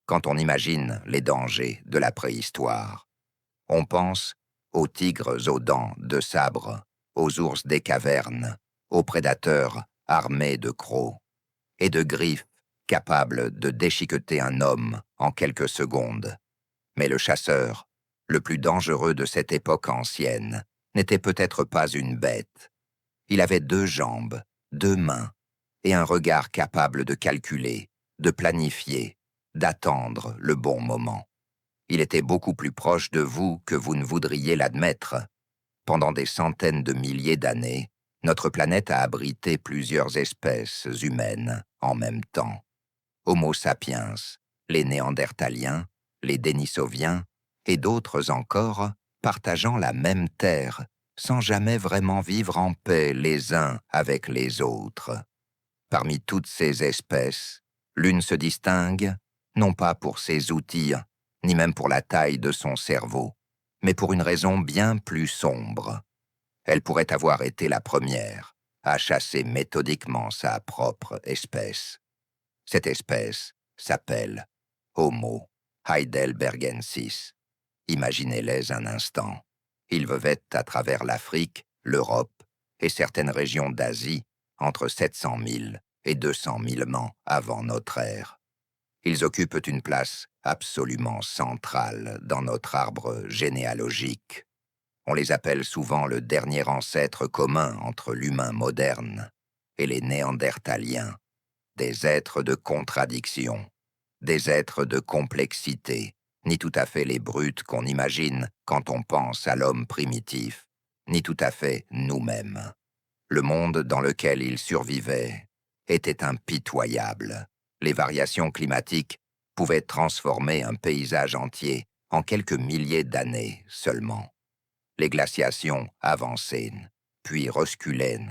quand on imagine les dangers de la préhistoire. On pense aux tigres aux dents de sabre, aux ours des cavernes, aux prédateurs armés de crocs et de griffes capables de déchiqueter un homme en quelques secondes. Mais le chasseur, le plus dangereux de cette époque ancienne, n'était peut-être pas une bête. Il avait 2 jambes, 2 mains, et un regard capable de calculer, de planifier, d'attendre le bon moment. Il était beaucoup plus proche de vous que vous ne voudriez l'admettre. Pendant des centaines de milliers d'années, notre planète a abrité plusieurs espèces humaines en même temps. Homo sapiens, les Néandertaliens, les Dénisoviens et d'autres encore partageant la même terre sans jamais vraiment vivre en paix les uns avec les autres. Parmi toutes ces espèces, l'une se distingue, non pas pour ses outils, ni même pour la taille de son cerveau, mais pour une raison bien plus sombre. Elle pourrait avoir été la première à chasser méthodiquement sa propre espèce. Cette espèce s'appelle Homo heidelbergensis. Imaginez-les un instant. Ils veuvaient à travers l'Afrique, l'Europe et certaines régions d'Asie entre 700 000 et 200 000 ans avant notre ère. Ils occupent une place absolument centrale dans notre arbre généalogique. On les appelle souvent le dernier ancêtre commun entre l'humain moderne et les Néandertaliens, des êtres de contradiction, des êtres de complexité, ni tout à fait les brutes qu'on imagine quand on pense à l'homme primitif, ni tout à fait nous-mêmes. Le monde dans lequel ils survivaient était impitoyable. Les variations climatiques pouvaient transformer un paysage entier en quelques milliers d'années seulement. Les glaciations avançaient, puis resculaient,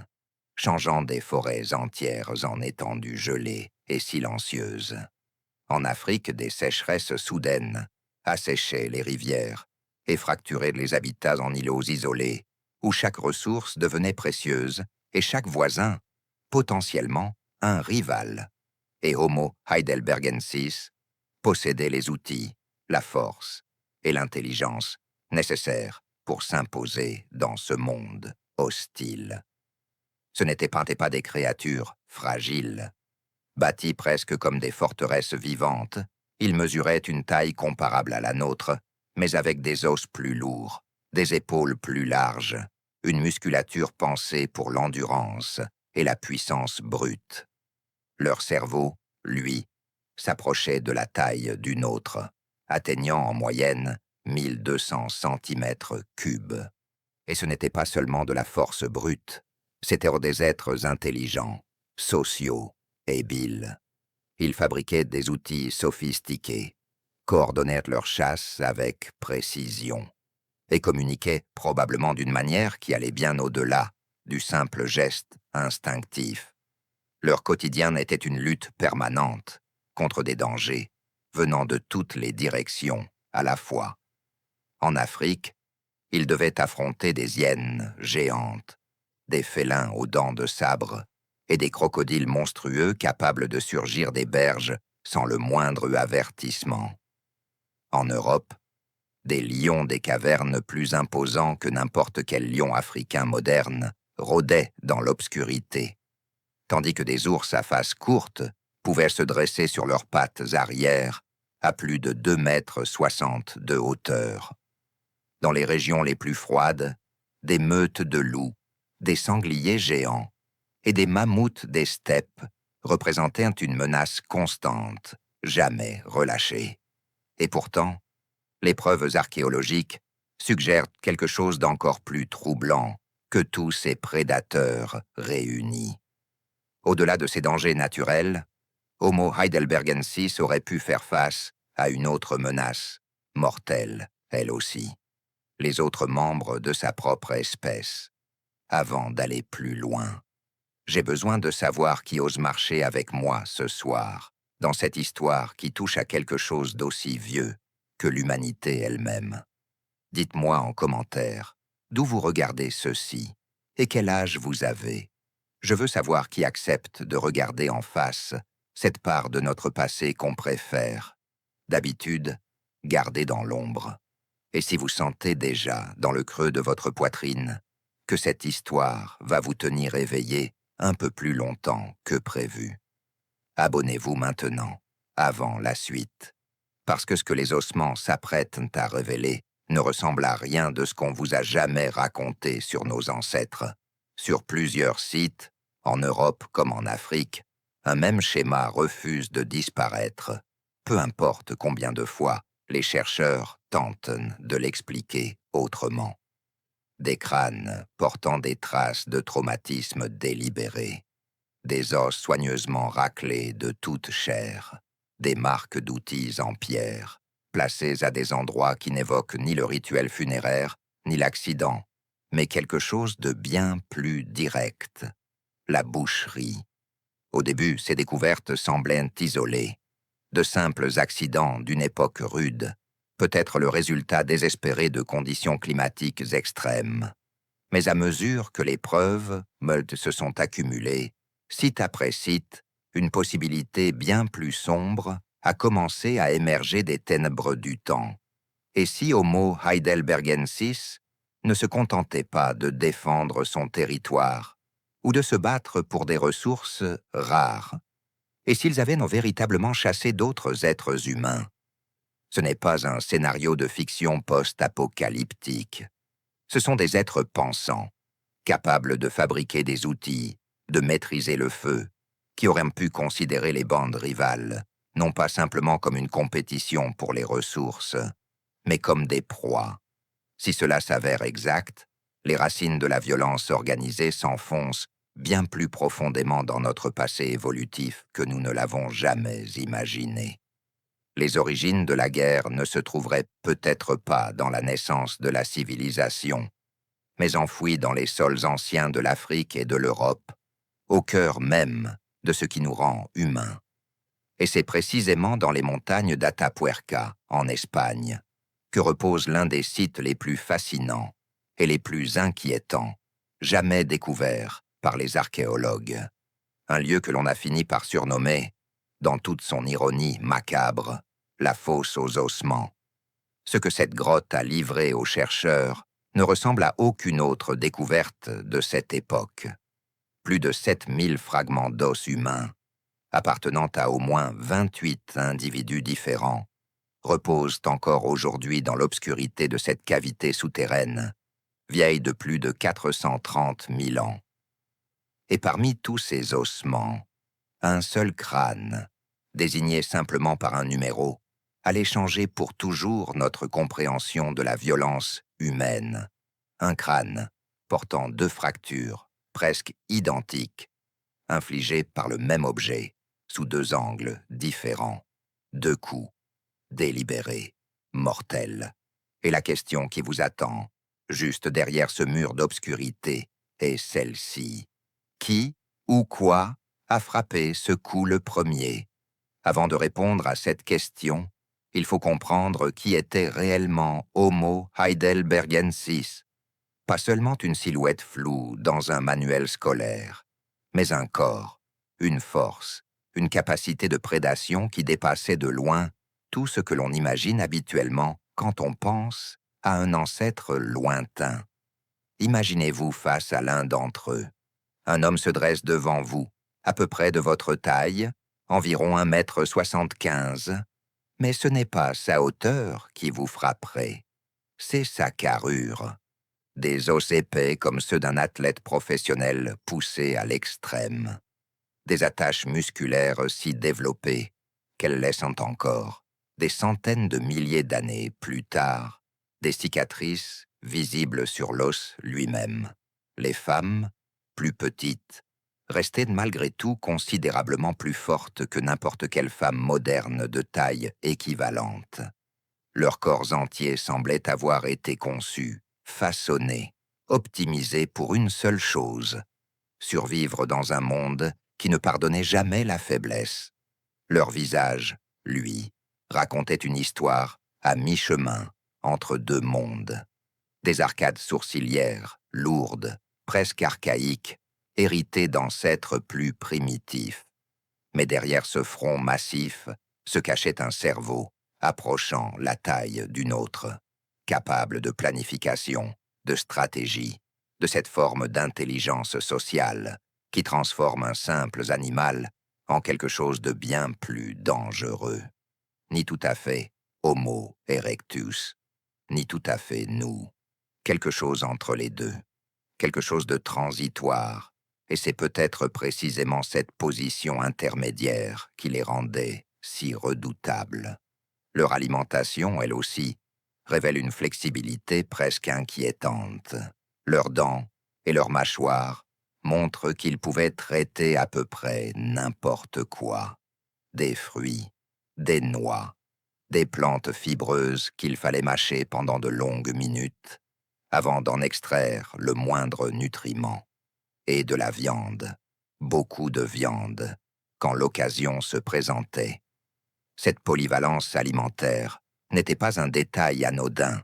changeant des forêts entières en étendues gelées et silencieuses. En Afrique, des sécheresses soudaines asséchaient les rivières et fracturaient les habitats en îlots isolés, où chaque ressource devenait précieuse et chaque voisin, potentiellement, un rival. Et Homo heidelbergensis possédait les outils, la force et l'intelligence nécessaires pour s'imposer dans ce monde hostile. Ce n'étaient pas des créatures fragiles. Bâtis presque comme des forteresses vivantes, ils mesuraient une taille comparable à la nôtre, mais avec des os plus lourds, des épaules plus larges, une musculature pensée pour l'endurance et la puissance brute. Leur cerveau, lui, s'approchait de la taille du nôtre, atteignant en moyenne 1200 cm3. Et ce n'était pas seulement de la force brute, c'étaient des êtres intelligents, sociaux, habiles. Ils fabriquaient des outils sophistiqués, coordonnaient leur chasse avec précision et communiquaient probablement d'une manière qui allait bien au-delà du simple geste instinctif. Leur quotidien était une lutte permanente contre des dangers venant de toutes les directions à la fois. En Afrique, ils devaient affronter des hyènes géantes, des félins aux dents de sabre et des crocodiles monstrueux capables de surgir des berges sans le moindre avertissement. En Europe, des lions des cavernes plus imposants que n'importe quel lion africain moderne rôdaient dans l'obscurité, tandis que des ours à face courte pouvaient se dresser sur leurs pattes arrière à plus de 2,60 m de hauteur. Dans les régions les plus froides, des meutes de loups, des sangliers géants et des mammouths des steppes représentaient une menace constante, jamais relâchée. Et pourtant, les preuves archéologiques suggèrent quelque chose d'encore plus troublant que tous ces prédateurs réunis. Au-delà de ces dangers naturels, Homo heidelbergensis aurait pu faire face à une autre menace, mortelle, elle aussi. Les autres membres de sa propre espèce. Avant d'aller plus loin, j'ai besoin de savoir qui ose marcher avec moi ce soir, dans cette histoire qui touche à quelque chose d'aussi vieux que l'humanité elle-même. Dites-moi en commentaire d'où vous regardez ceci et quel âge vous avez. Je veux savoir qui accepte de regarder en face cette part de notre passé qu'on préfère. d'habitude, gardé dans l'ombre. Et si vous sentez déjà, dans le creux de votre poitrine, que cette histoire va vous tenir éveillé un peu plus longtemps que prévu, abonnez-vous maintenant, avant la suite, parce que ce que les ossements s'apprêtent à révéler ne ressemble à rien de ce qu'on vous a jamais raconté sur nos ancêtres. Sur plusieurs sites, en Europe comme en Afrique, un même schéma refuse de disparaître, peu importe combien de fois les chercheurs tentent de l'expliquer autrement. Des crânes portant des traces de traumatismes délibérés, des os soigneusement raclés de toute chair, des marques d'outils en pierre, placés à des endroits qui n'évoquent ni le rituel funéraire, ni l'accident, mais quelque chose de bien plus direct, la boucherie. Au début, ces découvertes semblaient isolées, de simples accidents d'une époque rude, peut-être le résultat désespéré de conditions climatiques extrêmes. Mais à mesure que les preuves se sont accumulées, site après site, une possibilité bien plus sombre a commencé à émerger des ténèbres du temps. Et si Homo heidelbergensis ne se contentait pas de défendre son territoire ou de se battre pour des ressources rares, et s'ils avaient non véritablement chassé d'autres êtres humains? Ce n'est pas un scénario de fiction post-apocalyptique. Ce sont des êtres pensants, capables de fabriquer des outils, de maîtriser le feu, qui auraient pu considérer les bandes rivales, non pas simplement comme une compétition pour les ressources, mais comme des proies. Si cela s'avère exact, les racines de la violence organisée s'enfoncent bien plus profondément dans notre passé évolutif que nous ne l'avons jamais imaginé. Les origines de la guerre ne se trouveraient peut-être pas dans la naissance de la civilisation, mais enfouies dans les sols anciens de l'Afrique et de l'Europe, au cœur même de ce qui nous rend humains. Et c'est précisément dans les montagnes d'Atapuerca, en Espagne, que repose l'un des sites les plus fascinants et les plus inquiétants, jamais découverts par les archéologues. Un lieu que l'on a fini par surnommer, dans toute son ironie macabre, la fosse aux ossements. Ce que cette grotte a livré aux chercheurs ne ressemble à aucune autre découverte de cette époque. Plus de 7000 fragments d'os humains, appartenant à au moins 28 individus différents, reposent encore aujourd'hui dans l'obscurité de cette cavité souterraine, vieille de plus de 430 000 ans. Et parmi tous ces ossements, un seul crâne, désigné simplement par un numéro, allait changer pour toujours notre compréhension de la violence humaine. Un crâne portant 2 fractures, presque identiques, infligées par le même objet, sous 2 angles différents. 2 coups, délibérés, mortels. Et la question qui vous attend, juste derrière ce mur d'obscurité, est celle-ci. Qui ou quoi a frappé ce coup le premier? Avant de répondre à cette question, il faut comprendre qui était réellement Homo heidelbergensis. Pas seulement une silhouette floue dans un manuel scolaire, mais un corps, une force, une capacité de prédation qui dépassait de loin tout ce que l'on imagine habituellement quand on pense à un ancêtre lointain. Imaginez-vous face à l'un d'entre eux. Un homme se dresse devant vous, à peu près de votre taille, environ 1,75 m, mais ce n'est pas sa hauteur qui vous frapperait, c'est sa carrure. Des os épais comme ceux d'un athlète professionnel poussé à l'extrême. Des attaches musculaires si développées qu'elles laissent encore, des centaines de milliers d'années plus tard, des cicatrices visibles sur l'os lui-même. Les femmes, plus petites, restaient malgré tout considérablement plus fortes que n'importe quelle femme moderne de taille équivalente. Leurs corps entiers semblaient avoir été conçus, façonnés, optimisés pour une seule chose: survivre dans un monde qui ne pardonnait jamais la faiblesse. Leur visage, lui, racontait une histoire à mi-chemin entre 2 mondes. Des arcades sourcilières, lourdes, presque archaïques, héritées d'ancêtres plus primitifs. Mais derrière ce front massif se cachait un cerveau, approchant la taille d'une autre, capable de planification, de stratégie, de cette forme d'intelligence sociale qui transforme un simple animal en quelque chose de bien plus dangereux. Ni tout à fait Homo erectus, ni tout à fait nous. Quelque chose entre les deux, quelque chose de transitoire, et c'est peut-être précisément cette position intermédiaire qui les rendait si redoutables. Leur alimentation, elle aussi, révèle une flexibilité presque inquiétante. Leurs dents et leurs mâchoires montrent qu'ils pouvaient traiter à peu près n'importe quoi. Des fruits, des noix, des plantes fibreuses qu'il fallait mâcher pendant de longues minutes avant d'en extraire le moindre nutriment. Et de la viande, beaucoup de viande, quand l'occasion se présentait. Cette polyvalence alimentaire n'était pas un détail anodin.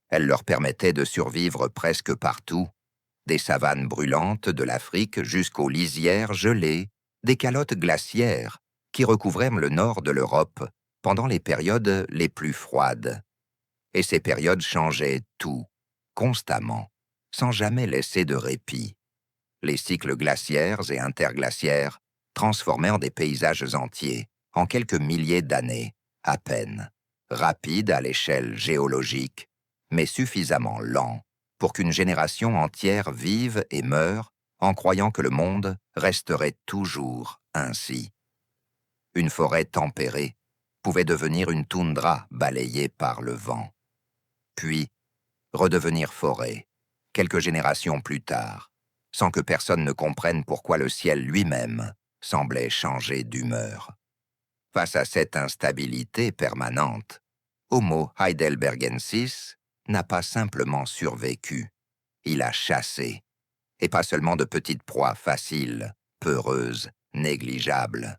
Elle leur permettait de survivre presque partout, des savanes brûlantes de l'Afrique jusqu'aux lisières gelées, des calottes glaciaires qui recouvraient le nord de l'Europe pendant les périodes les plus froides. Et ces périodes changeaient tout, constamment, sans jamais laisser de répit. Les cycles glaciaires et interglaciaires transformèrent des paysages entiers en quelques milliers d'années, à peine, rapides à l'échelle géologique, mais suffisamment lents pour qu'une génération entière vive et meure en croyant que le monde resterait toujours ainsi. Une forêt tempérée pouvait devenir une toundra balayée par le vent, puis redevenir forêt, quelques générations plus tard, sans que personne ne comprenne pourquoi le ciel lui-même semblait changer d'humeur. Face à cette instabilité permanente, Homo heidelbergensis n'a pas simplement survécu, il a chassé, et pas seulement de petites proies faciles, peureuses, négligeables.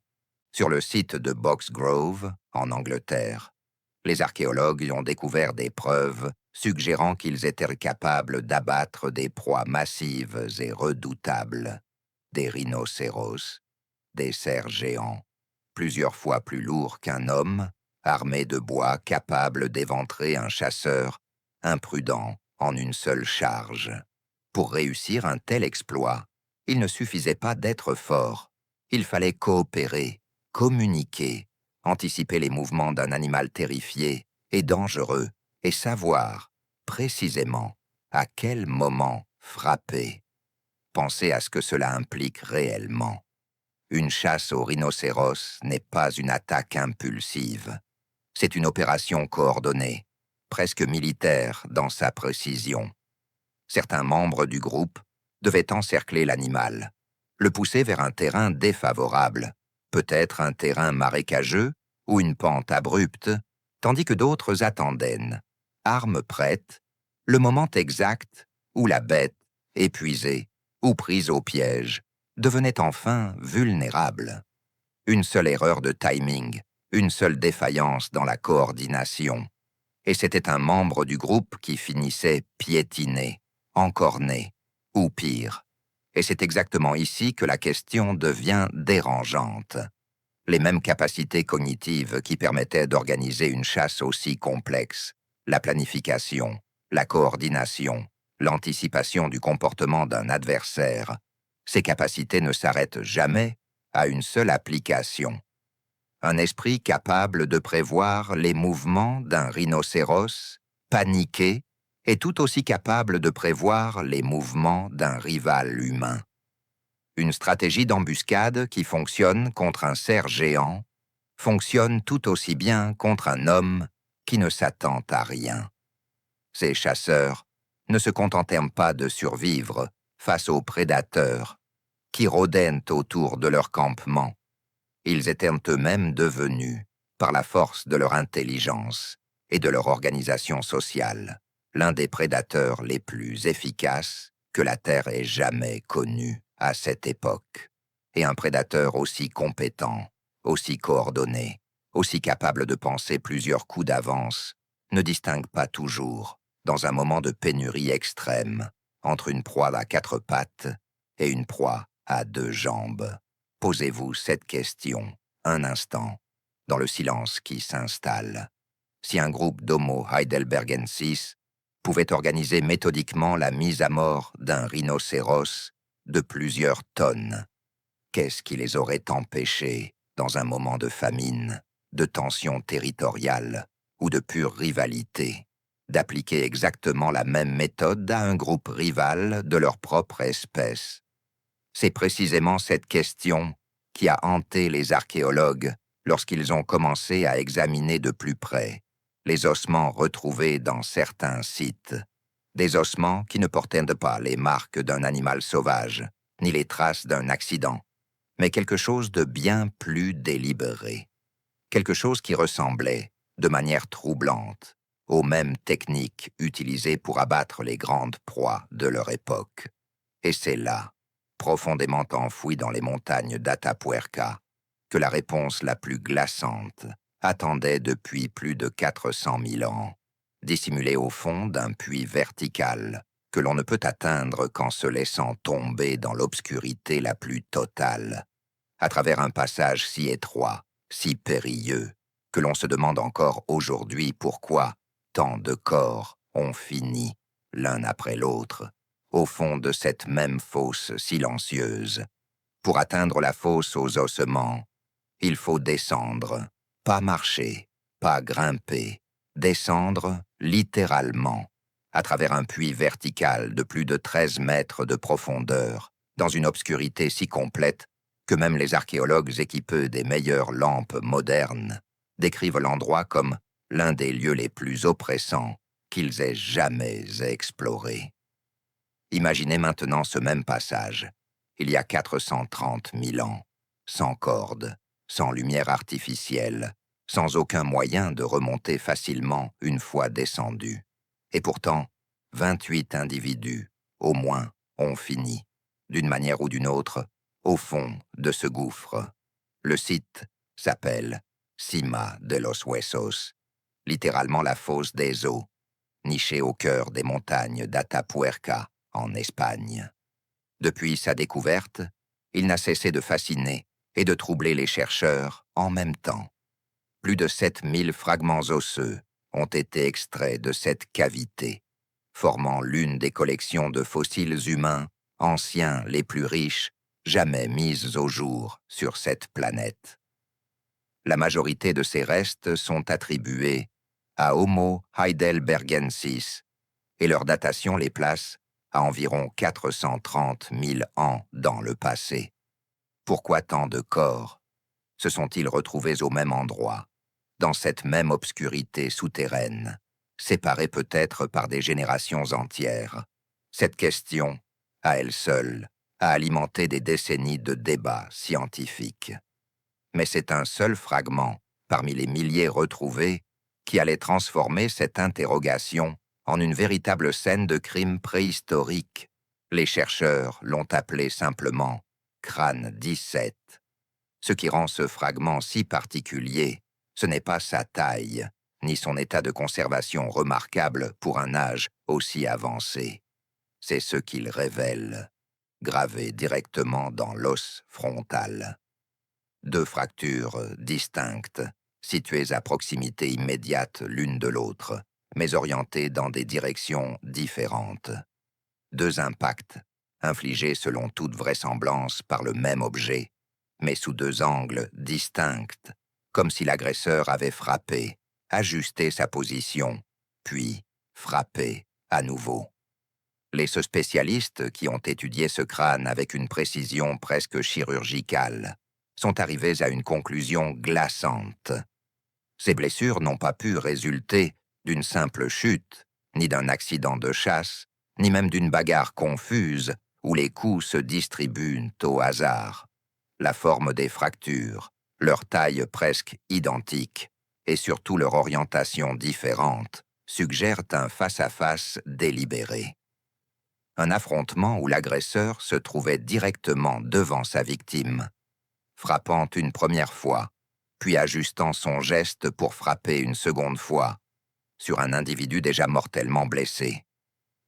Sur le site de Box Grove, en Angleterre, les archéologues y ont découvert des preuves suggérant qu'ils étaient capables d'abattre des proies massives et redoutables, des rhinocéros, des cerfs géants, plusieurs fois plus lourds qu'un homme, armés de bois capables d'éventrer un chasseur imprudent en une seule charge. Pour réussir un tel exploit, il ne suffisait pas d'être fort, il fallait coopérer, communiquer, anticiper les mouvements d'un animal terrifié et dangereux et savoir, précisément, à quel moment frapper. Pensez à ce que cela implique réellement. Une chasse au rhinocéros n'est pas une attaque impulsive. C'est une opération coordonnée, presque militaire dans sa précision. Certains membres du groupe devaient encercler l'animal, le pousser vers un terrain défavorable, peut-être un terrain marécageux ou une pente abrupte, tandis que d'autres attendaient, armes prêtes, le moment exact où la bête, épuisée ou prise au piège, devenait enfin vulnérable. Une seule erreur de timing, une seule défaillance dans la coordination, et c'était un membre du groupe qui finissait piétiné, encorné, ou pire. Et c'est exactement ici que la question devient dérangeante. Les mêmes capacités cognitives qui permettaient d'organiser une chasse aussi complexe, la planification, la coordination, l'anticipation du comportement d'un adversaire, ces capacités ne s'arrêtent jamais à une seule application. Un esprit capable de prévoir les mouvements d'un rhinocéros, paniqué, est tout aussi capable de prévoir les mouvements d'un rival humain. Une stratégie d'embuscade qui fonctionne contre un cerf géant fonctionne tout aussi bien contre un homme qui ne s'attend à rien. Ces chasseurs ne se contentèrent pas de survivre face aux prédateurs qui rôdaient autour de leur campement. Ils étaient eux-mêmes devenus, par la force de leur intelligence et de leur organisation sociale, l'un des prédateurs les plus efficaces que la Terre ait jamais connu à cette époque, et un prédateur aussi compétent, aussi coordonné, aussi capable de penser plusieurs coups d'avance, ne distingue pas toujours, dans un moment de pénurie extrême, entre une proie à quatre pattes et une proie à deux jambes. Posez-vous cette question, un instant, dans le silence qui s'installe. si un groupe d'Homo heidelbergensis pouvait organiser méthodiquement la mise à mort d'un rhinocéros de plusieurs tonnes. Qu'est-ce qui les aurait empêchés, dans un moment de famine, de tension territoriale ou de pure rivalité, d'appliquer exactement la même méthode à un groupe rival de leur propre espèce? C'est précisément cette question qui a hanté les archéologues lorsqu'ils ont commencé à examiner de plus près les ossements retrouvés dans certains sites, des ossements qui ne portaient pas les marques d'un animal sauvage, ni les traces d'un accident, mais quelque chose de bien plus délibéré, quelque chose qui ressemblait, de manière troublante, aux mêmes techniques utilisées pour abattre les grandes proies de leur époque. Et c'est là, profondément enfoui dans les montagnes d'Atapuerca, que la réponse la plus glaçante attendait depuis plus de 400 000 ans, dissimulée au fond d'un puits vertical que l'on ne peut atteindre qu'en se laissant tomber dans l'obscurité la plus totale, à travers un passage si étroit, si périlleux, que l'on se demande encore aujourd'hui pourquoi tant de corps ont fini, l'un après l'autre, au fond de cette même fosse silencieuse. Pour atteindre la fosse aux ossements, il faut descendre, pas marcher, pas grimper, descendre littéralement, à travers un puits vertical de plus de 13 mètres de profondeur, dans une obscurité si complète que même les archéologues équipés des meilleures lampes modernes décrivent l'endroit comme l'un des lieux les plus oppressants qu'ils aient jamais explorés. Imaginez maintenant ce même passage, il y a 430 000 ans, sans corde, sans lumière artificielle, sans aucun moyen de remonter facilement une fois descendu. Et pourtant, 28 individus, au moins, ont fini, d'une manière ou d'une autre, au fond de ce gouffre. Le site s'appelle Cima de los Huesos, littéralement la fosse des os, nichée au cœur des montagnes d'Atapuerca, en Espagne. Depuis sa découverte, il n'a cessé de fasciner et de troubler les chercheurs en même temps. Plus de 7000 fragments osseux ont été extraits de cette cavité, formant l'une des collections de fossiles humains anciens les plus riches jamais mises au jour sur cette planète. La majorité de ces restes sont attribués à Homo heidelbergensis et leur datation les place à environ 430 000 ans dans le passé. Pourquoi tant de corps se sont-ils retrouvés au même endroit, dans cette même obscurité souterraine, séparés peut-être par des générations entières? Cette question, à elle seule, a alimenté des décennies de débats scientifiques. Mais c'est un seul fragment, parmi les milliers retrouvés, qui allait transformer cette interrogation en une véritable scène de crime préhistorique. Les chercheurs l'ont appelé simplement crâne 17. Ce qui rend ce fragment si particulier, ce n'est pas sa taille, ni son état de conservation remarquable pour un âge aussi avancé. C'est ce qu'il révèle, gravé directement dans l'os frontal. 2 fractures distinctes, situées à proximité immédiate l'une de l'autre, mais orientées dans des directions différentes. 2 impacts, infligés selon toute vraisemblance par le même objet, mais sous 2 angles distincts, comme si l'agresseur avait frappé, ajusté sa position, puis frappé à nouveau. Les spécialistes qui ont étudié ce crâne avec une précision presque chirurgicale sont arrivés à une conclusion glaçante. Ces blessures n'ont pas pu résulter d'une simple chute, ni d'un accident de chasse, ni même d'une bagarre confuse où les coups se distribuent au hasard. La forme des fractures, leur taille presque identique, et surtout leur orientation différente, suggèrent un face-à-face délibéré. Un affrontement où l'agresseur se trouvait directement devant sa victime, frappant une première fois, puis ajustant son geste pour frapper une seconde fois, sur un individu déjà mortellement blessé.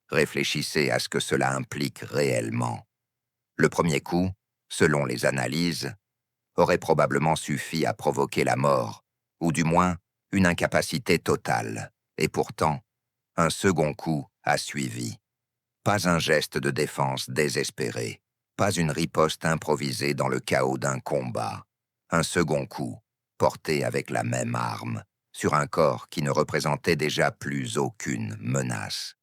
Réfléchissez à ce que cela implique réellement. Le premier coup, selon les analyses, aurait probablement suffi à provoquer la mort, ou du moins une incapacité totale, et pourtant, un second coup a suivi. Pas un geste de défense désespéré, pas une riposte improvisée dans le chaos d'un combat. Un second coup, porté avec la même arme, sur un corps qui ne représentait déjà plus aucune menace.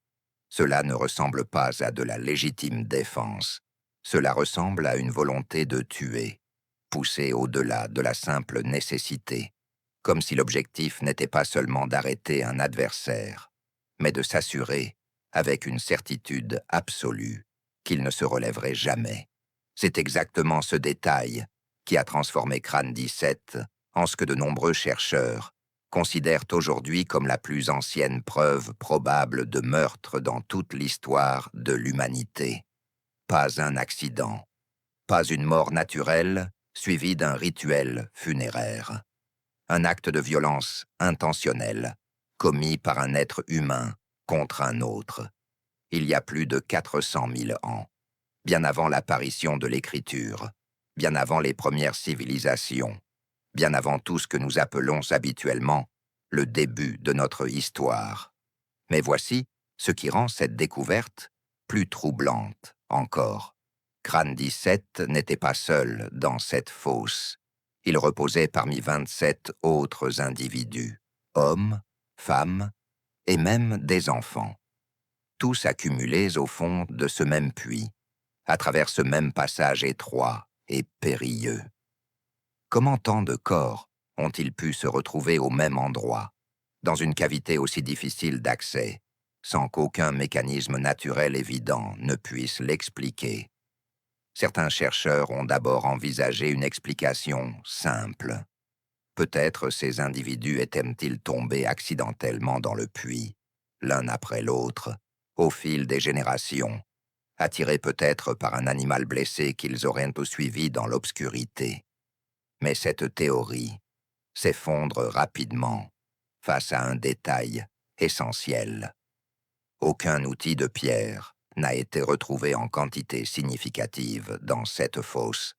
Cela ne ressemble pas à de la légitime défense. Cela ressemble à une volonté de tuer, poussée au-delà de la simple nécessité, comme si l'objectif n'était pas seulement d'arrêter un adversaire, mais de s'assurer, avec une certitude absolue, qu'il ne se relèverait jamais. C'est exactement ce détail qui a transformé Crâne 17 en ce que de nombreux chercheurs considèrent aujourd'hui comme la plus ancienne preuve probable de meurtre dans toute l'histoire de l'humanité. Pas un accident, pas une mort naturelle suivie d'un rituel funéraire. Un acte de violence intentionnel, commis par un être humain contre un autre, il y a plus de 400 000 ans, bien avant l'apparition de l'écriture, bien avant les premières civilisations, bien avant tout ce que nous appelons habituellement le début de notre histoire. Mais voici ce qui rend cette découverte plus troublante encore. Crâne 17 n'était pas seul dans cette fosse. Il reposait parmi 27 autres individus, hommes, femmes et même des enfants, tous accumulés au fond de ce même puits, à travers ce même passage étroit et périlleux. Comment tant de corps ont-ils pu se retrouver au même endroit, dans une cavité aussi difficile d'accès, sans qu'aucun mécanisme naturel évident ne puisse l'expliquer? Certains chercheurs ont d'abord envisagé une explication simple. Peut-être ces individus étaient-ils tombés accidentellement dans le puits, l'un après l'autre, au fil des générations, attirés peut-être par un animal blessé qu'ils auraient suivi dans l'obscurité. Mais cette théorie s'effondre rapidement face à un détail essentiel. Aucun outil de pierre n'a été retrouvé en quantité significative dans cette fosse,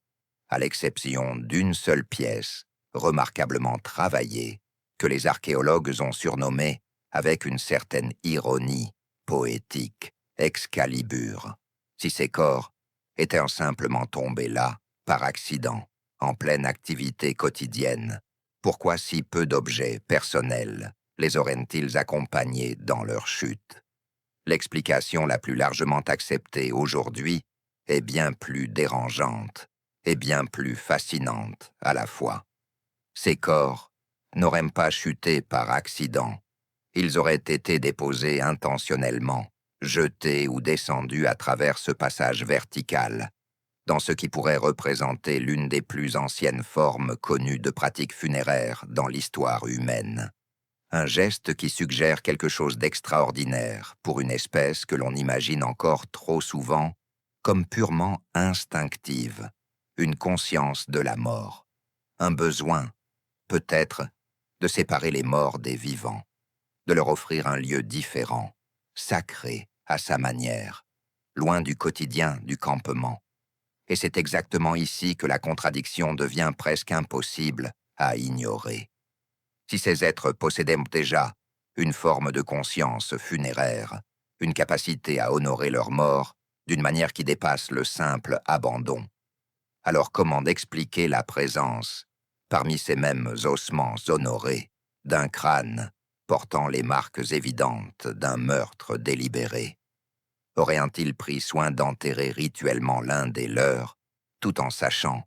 à l'exception d'une seule pièce remarquablement travaillée que les archéologues ont surnommée, avec une certaine ironie poétique, Excalibur. Si ces corps étaient simplement tombés là, par accident, en pleine activité quotidienne, pourquoi si peu d'objets personnels les auraient-ils accompagnés dans leur chute? L'explication la plus largement acceptée aujourd'hui est bien plus dérangeante et bien plus fascinante à la fois. Ces corps n'auraient pas chuté par accident. Ils auraient été déposés intentionnellement, jetés ou descendus à travers ce passage vertical, dans ce qui pourrait représenter l'une des plus anciennes formes connues de pratiques funéraires dans l'histoire humaine. Un geste qui suggère quelque chose d'extraordinaire pour une espèce que l'on imagine encore trop souvent comme purement instinctive, une conscience de la mort, un besoin, peut-être, de séparer les morts des vivants, de leur offrir un lieu différent, sacré à sa manière, loin du quotidien du campement. Et c'est exactement ici que la contradiction devient presque impossible à ignorer. Si ces êtres possédaient déjà une forme de conscience funéraire, une capacité à honorer leur mort d'une manière qui dépasse le simple abandon, alors comment expliquer la présence, parmi ces mêmes ossements honorés, d'un crâne portant les marques évidentes d'un meurtre délibéré? Auraient-ils pris soin d'enterrer rituellement l'un des leurs, tout en sachant,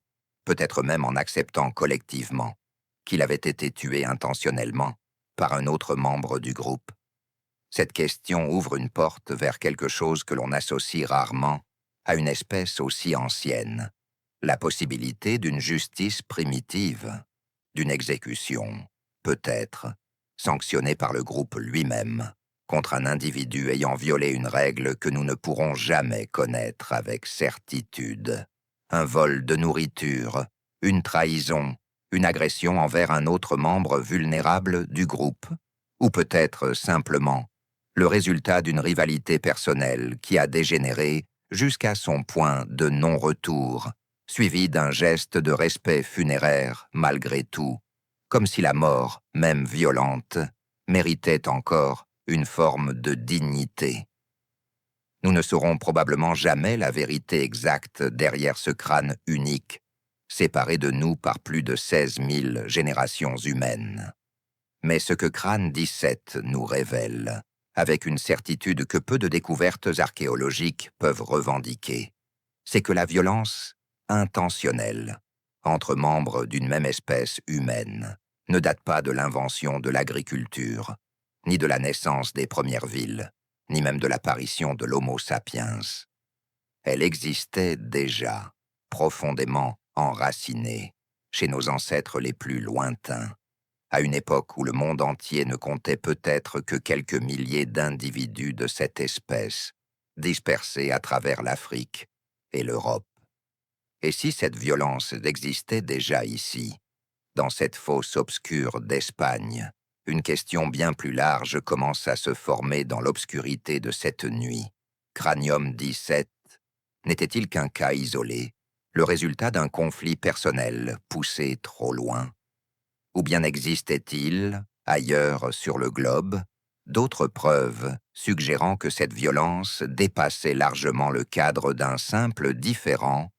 peut-être même en acceptant collectivement, qu'il avait été tué intentionnellement par un autre membre du groupe? Cette question ouvre une porte vers quelque chose que l'on associe rarement à une espèce aussi ancienne, la possibilité d'une justice primitive, d'une exécution, peut-être, sanctionnée par le groupe lui-même, contre un individu ayant violé une règle que nous ne pourrons jamais connaître avec certitude. Un vol de nourriture, une trahison, une agression envers un autre membre vulnérable du groupe, ou peut-être simplement le résultat d'une rivalité personnelle qui a dégénéré jusqu'à son point de non-retour, suivi d'un geste de respect funéraire malgré tout, comme si la mort, même violente, méritait encore une forme de dignité. Nous ne saurons probablement jamais la vérité exacte derrière ce crâne unique, séparé de nous par plus de 16 000 générations humaines. Mais ce que Crâne 17 nous révèle, avec une certitude que peu de découvertes archéologiques peuvent revendiquer, c'est que la violence intentionnelle entre membres d'une même espèce humaine ne date pas de l'invention de l'agriculture, ni de la naissance des premières villes, ni même de l'apparition de l'Homo sapiens. Elle existait déjà, profondément enracinée, chez nos ancêtres les plus lointains, à une époque où le monde entier ne comptait peut-être que quelques milliers d'individus de cette espèce, dispersés à travers l'Afrique et l'Europe. Et si cette violence existait déjà ici, dans cette fosse obscure d'Espagne, une question bien plus large commence à se former dans l'obscurité de cette nuit. Cranium 17 n'était-il qu'un cas isolé, le résultat d'un conflit personnel poussé trop loin? Ou bien existait-il, ailleurs sur le globe, d'autres preuves suggérant que cette violence dépassait largement le cadre d'un simple différend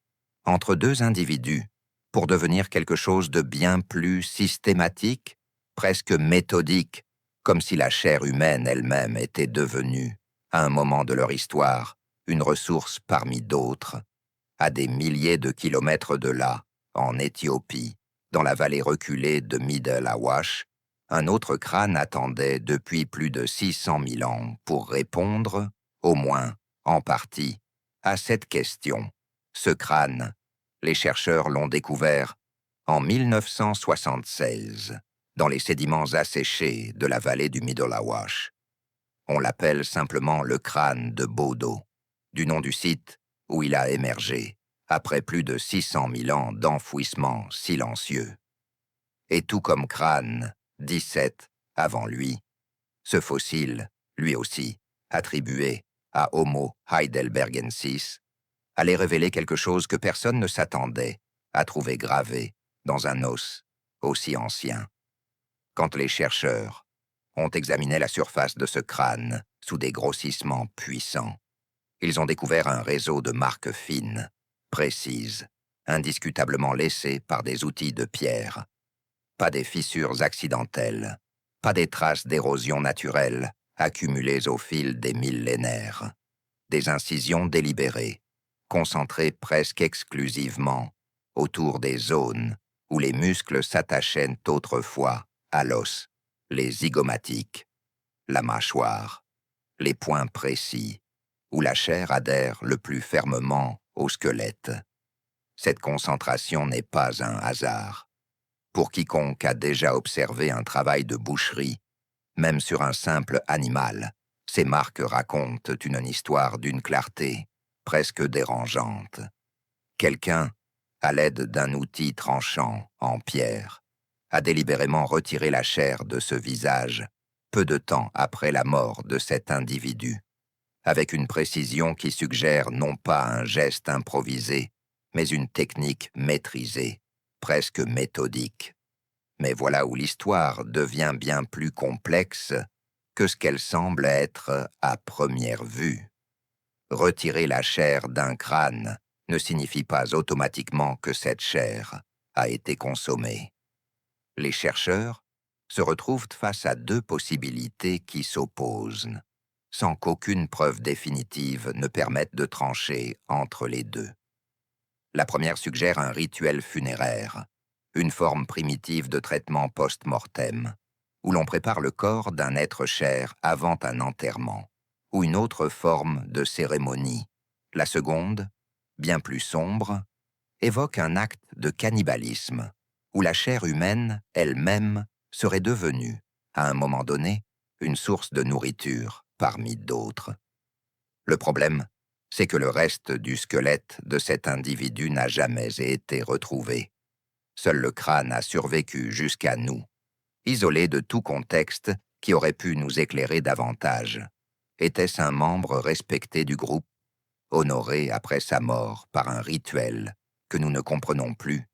entre deux individus pour devenir quelque chose de bien plus systématique, presque méthodique, comme si la chair humaine elle-même était devenue, à un moment de leur histoire, une ressource parmi d'autres, à des milliers de kilomètres de là, en Éthiopie, dans la vallée reculée de Middle Awash, un autre crâne attendait depuis plus de 600 000 ans pour répondre, au moins en partie, à cette question. Ce crâne, les chercheurs l'ont découvert en 1976, dans les sédiments asséchés de la vallée du Middle Awash. On l'appelle simplement le crâne de Bodo, du nom du site où il a émergé, après plus de 600 000 ans d'enfouissement silencieux. Et tout comme Crâne 17 avant lui, ce fossile, lui aussi, attribué à Homo heidelbergensis, allait révéler quelque chose que personne ne s'attendait à trouver gravé dans un os aussi ancien. Quand les chercheurs ont examiné la surface de ce crâne sous des grossissements puissants, ils ont découvert un réseau de marques fines, précises, indiscutablement laissées par des outils de pierre. Pas des fissures accidentelles, pas des traces d'érosion naturelle accumulées au fil des millénaires. Des incisions délibérées, concentrées presque exclusivement autour des zones où les muscles s'attachaient autrefois à l'os, les zygomatiques, la mâchoire, les points précis, où la chair adhère le plus fermement au squelette. Cette concentration n'est pas un hasard. Pour quiconque a déjà observé un travail de boucherie, même sur un simple animal, ces marques racontent une histoire d'une clarté presque dérangeante. Quelqu'un, à l'aide d'un outil tranchant en pierre, a délibérément retiré la chair de ce visage peu de temps après la mort de cet individu, avec une précision qui suggère non pas un geste improvisé, mais une technique maîtrisée, presque méthodique. Mais voilà où l'histoire devient bien plus complexe que ce qu'elle semble être à première vue. Retirer la chair d'un crâne ne signifie pas automatiquement que cette chair a été consommée. Les chercheurs se retrouvent face à deux possibilités qui s'opposent, sans qu'aucune preuve définitive ne permette de trancher entre les deux. La première suggère un rituel funéraire, une forme primitive de traitement post-mortem, où l'on prépare le corps d'un être cher avant un enterrement, ou une autre forme de cérémonie. La seconde, bien plus sombre, évoque un acte de cannibalisme, où la chair humaine elle-même serait devenue, à un moment donné, une source de nourriture parmi d'autres. Le problème, c'est que le reste du squelette de cet individu n'a jamais été retrouvé. Seul le crâne a survécu jusqu'à nous, isolé de tout contexte qui aurait pu nous éclairer davantage. Était-ce un membre respecté du groupe, honoré après sa mort par un rituel que nous ne comprenons plus?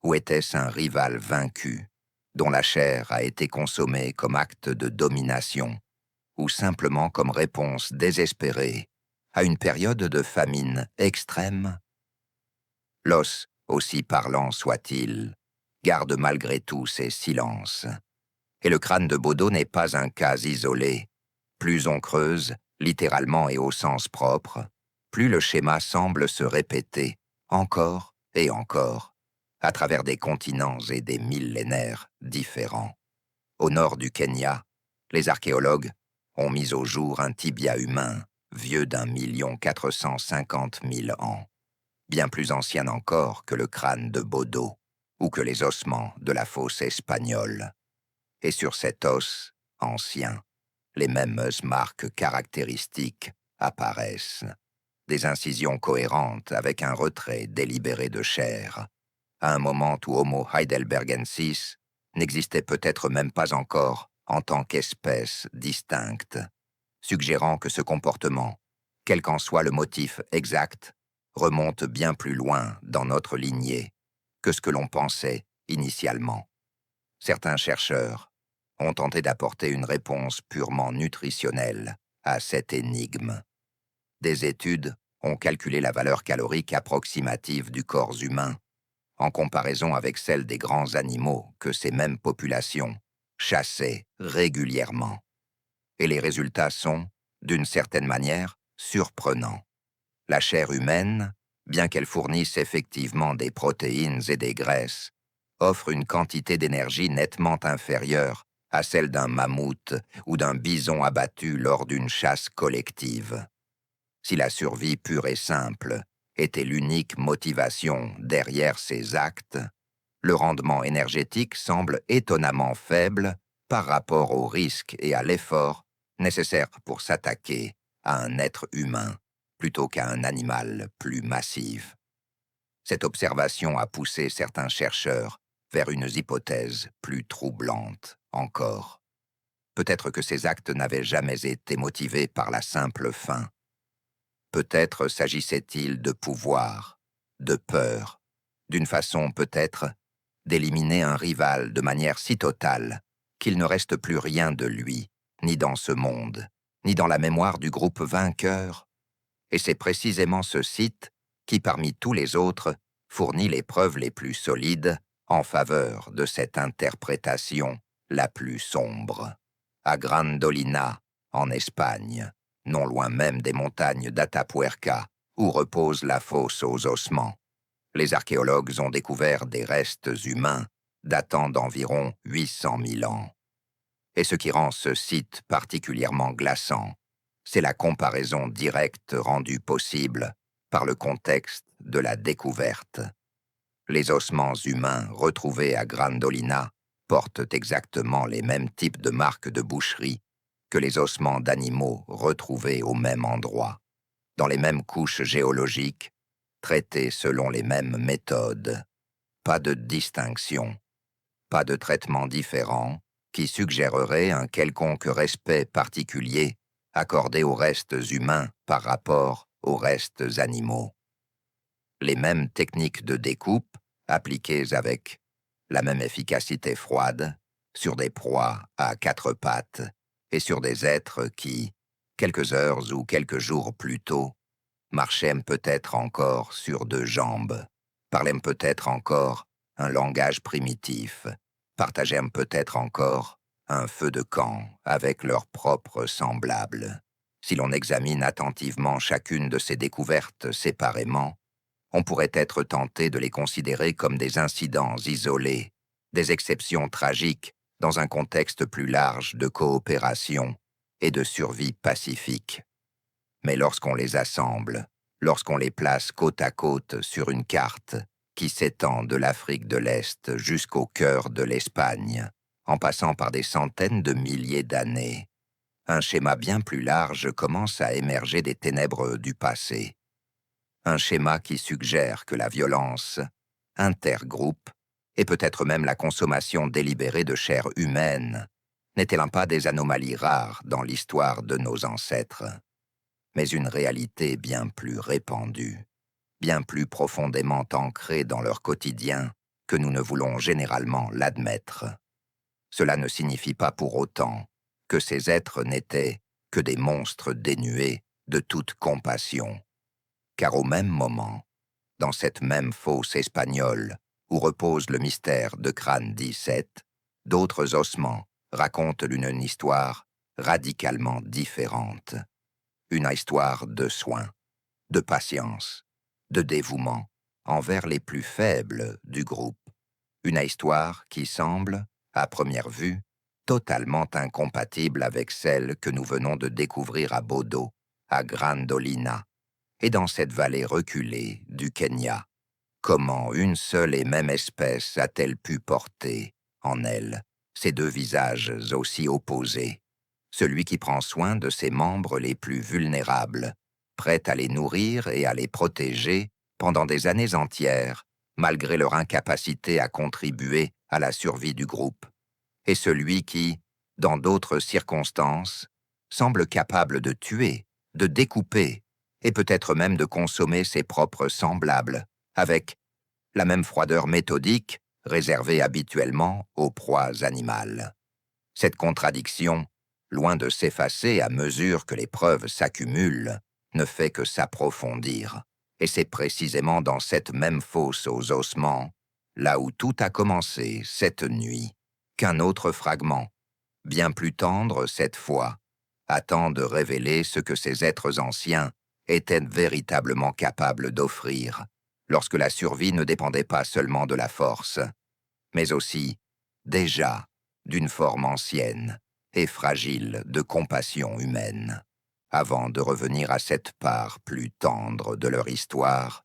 Ou était-ce un rival vaincu, dont la chair a été consommée comme acte de domination, ou simplement comme réponse désespérée à une période de famine extrême? L'os, aussi parlant soit-il, garde malgré tout ses silences. Et le crâne de Bodo n'est pas un cas isolé. Plus on creuse, littéralement et au sens propre, plus le schéma semble se répéter, encore et encore, à travers des continents et des millénaires différents. Au nord du Kenya, les archéologues ont mis au jour un tibia humain vieux d'1 450 000 ans, bien plus ancien encore que le crâne de Bodo ou que les ossements de la fosse espagnole. Et sur cet os, ancien, les mêmes marques caractéristiques apparaissent. Des incisions cohérentes avec un retrait délibéré de chair, à un moment où Homo heidelbergensis n'existait peut-être même pas encore en tant qu'espèce distincte, suggérant que ce comportement, quel qu'en soit le motif exact, remonte bien plus loin dans notre lignée que ce que l'on pensait initialement. Certains chercheurs ont tenté d'apporter une réponse purement nutritionnelle à cette énigme. Des études ont calculé la valeur calorique approximative du corps humain en comparaison avec celle des grands animaux que ces mêmes populations chassaient régulièrement. Et les résultats sont, d'une certaine manière, surprenants. La chair humaine, bien qu'elle fournisse effectivement des protéines et des graisses, offre une quantité d'énergie nettement inférieure à celle d'un mammouth ou d'un bison abattu lors d'une chasse collective. Si la survie pure et simple était l'unique motivation derrière ces actes, le rendement énergétique semble étonnamment faible par rapport au risque et à l'effort nécessaires pour s'attaquer à un être humain plutôt qu'à un animal plus massif. Cette observation a poussé certains chercheurs vers une hypothèse plus troublante encore. Peut-être que ces actes n'avaient jamais été motivés par la simple faim. Peut-être s'agissait-il de pouvoir, de peur, d'une façon peut-être d'éliminer un rival de manière si totale qu'il ne reste plus rien de lui, ni dans ce monde, ni dans la mémoire du groupe vainqueur. Et c'est précisément ce site qui, parmi tous les autres, fournit les preuves les plus solides en faveur de cette interprétation la plus sombre. À Grandolina, en Espagne, non loin même des montagnes d'Atapuerca, où repose la fosse aux ossements, les archéologues ont découvert des restes humains datant d'environ 800 000 ans. Et ce qui rend ce site particulièrement glaçant, c'est la comparaison directe rendue possible par le contexte de la découverte. Les ossements humains retrouvés à Grandolina portent exactement les mêmes types de marques de boucherie que les ossements d'animaux retrouvés au même endroit, dans les mêmes couches géologiques, traités selon les mêmes méthodes. Pas de distinction, pas de traitement différent qui suggérerait un quelconque respect particulier accordé aux restes humains par rapport aux restes animaux. Les mêmes techniques de découpe, appliquées avec la même efficacité froide, sur des proies à quatre pattes et sur des êtres qui, quelques heures ou quelques jours plus tôt, marchaient peut-être encore sur deux jambes, parlaient peut-être encore un langage primitif, partageaient peut-être encore un feu de camp avec leurs propres semblables. Si l'on examine attentivement chacune de ces découvertes séparément, on pourrait être tenté de les considérer comme des incidents isolés, des exceptions tragiques dans un contexte plus large de coopération et de survie pacifique. Mais lorsqu'on les assemble, lorsqu'on les place côte à côte sur une carte qui s'étend de l'Afrique de l'Est jusqu'au cœur de l'Espagne, en passant par des centaines de milliers d'années, un schéma bien plus large commence à émerger des ténèbres du passé. Un schéma qui suggère que la violence intergroupe, et peut-être même la consommation délibérée de chair humaine, n'est-elle pas des anomalies rares dans l'histoire de nos ancêtres, mais une réalité bien plus répandue, bien plus profondément ancrée dans leur quotidien que nous ne voulons généralement l'admettre. cela ne signifie pas pour autant que ces êtres n'étaient que des monstres dénués de toute compassion. Car au même moment, dans cette même fosse espagnole où repose le mystère de Crâne 17, d'autres ossements racontent une histoire radicalement différente. Une histoire de soin, de patience, de dévouement envers les plus faibles du groupe. Une histoire qui semble, à première vue, totalement incompatible avec celle que nous venons de découvrir à Bodo, à Grandolina, et dans cette vallée reculée du Kenya. Comment une seule et même espèce a-t-elle pu porter, en elle, ces deux visages aussi opposés? Celui qui prend soin de ses membres les plus vulnérables, prêt à les nourrir et à les protéger pendant des années entières, malgré leur incapacité à contribuer à la survie du groupe, et celui qui, dans d'autres circonstances, semble capable de tuer, de découper, et peut-être même de consommer ses propres semblables, avec la même froideur méthodique réservée habituellement aux proies animales. Cette contradiction, loin de s'effacer à mesure que les preuves s'accumulent, ne fait que s'approfondir. Et c'est précisément dans cette même fosse aux ossements, là où tout a commencé cette nuit, qu'un autre fragment, bien plus tendre cette fois, attend de révéler ce que ces êtres anciens étaient véritablement capables d'offrir, lorsque la survie ne dépendait pas seulement de la force, mais aussi, déjà, d'une forme ancienne et fragile de compassion humaine. Avant de revenir à cette part plus tendre de leur histoire,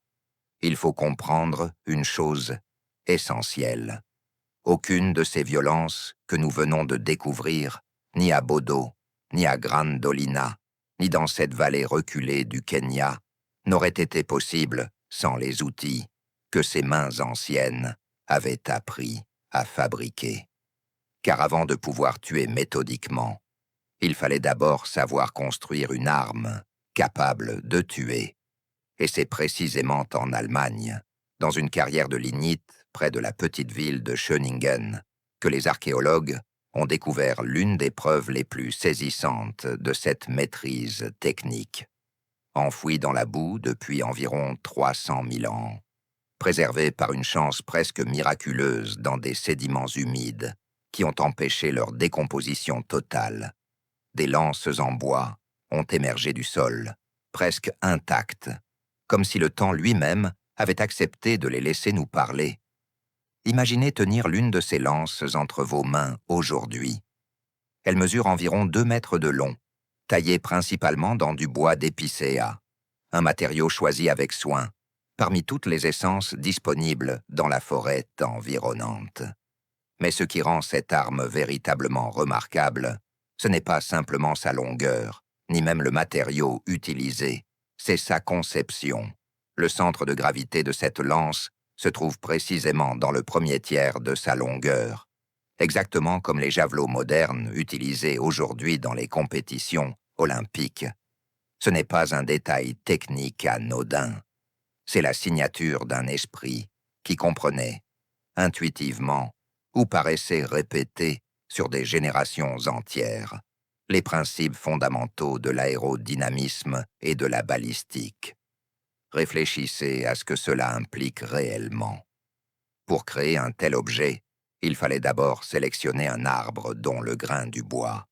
il faut comprendre une chose essentielle. Aucune de ces violences que nous venons de découvrir, ni à Bodo, ni à Grandolina, ni dans cette vallée reculée du Kenya, n'aurait été possible sans les outils que ces mains anciennes avaient appris à fabriquer. Car avant de pouvoir tuer méthodiquement, il fallait d'abord savoir construire une arme capable de tuer. Et c'est précisément en Allemagne, dans une carrière de lignite près de la petite ville de Schöningen, que les archéologues ont découvert l'une des preuves les plus saisissantes de cette maîtrise technique. Enfouie dans la boue depuis environ 300 000 ans, préservée par une chance presque miraculeuse dans des sédiments humides qui ont empêché leur décomposition totale, des lances en bois ont émergé du sol, presque intactes, comme si le temps lui-même avait accepté de les laisser nous parler. Imaginez tenir l'une de ces lances entre vos mains aujourd'hui. Elle mesure environ 2 mètres de long, taillée principalement dans du bois d'épicéa, un matériau choisi avec soin, parmi toutes les essences disponibles dans la forêt environnante. Mais ce qui rend cette arme véritablement remarquable, ce n'est pas simplement sa longueur, ni même le matériau utilisé, c'est sa conception. Le centre de gravité de cette lance se trouve précisément dans le premier tiers de sa longueur, exactement comme les javelots modernes utilisés aujourd'hui dans les compétitions olympiques. Ce n'est pas un détail technique anodin, c'est la signature d'un esprit qui comprenait, intuitivement, ou paraissait répéter sur des générations entières, les principes fondamentaux de l'aérodynamisme et de la balistique. Réfléchissez à ce que cela implique réellement. Pour créer un tel objet, il fallait d'abord sélectionner un arbre dont le grain du bois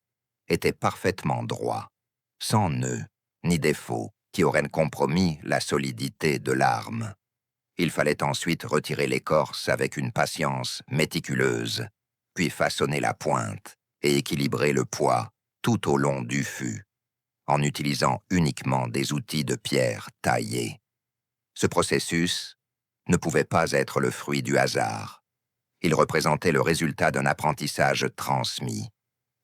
était parfaitement droit, sans nœud ni défaut qui auraient compromis la solidité de l'arme. Il fallait ensuite retirer l'écorce avec une patience méticuleuse, puis façonner la pointe et équilibrer le poids tout au long du fût, en utilisant uniquement des outils de pierre taillés. Ce processus ne pouvait pas être le fruit du hasard. Il représentait le résultat d'un apprentissage transmis,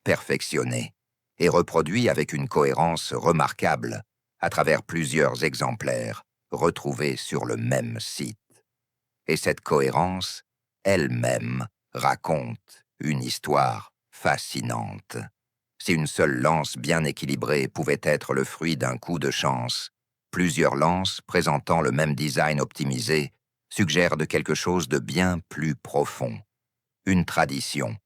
perfectionné et reproduit avec une cohérence remarquable à travers plusieurs exemplaires retrouvés sur le même site. Et cette cohérence, elle-même, raconte une histoire fascinante. Si une seule lance bien équilibrée pouvait être le fruit d'un coup de chance, plusieurs lances présentant le même design optimisé suggèrent de quelque chose de bien plus profond. Une tradition,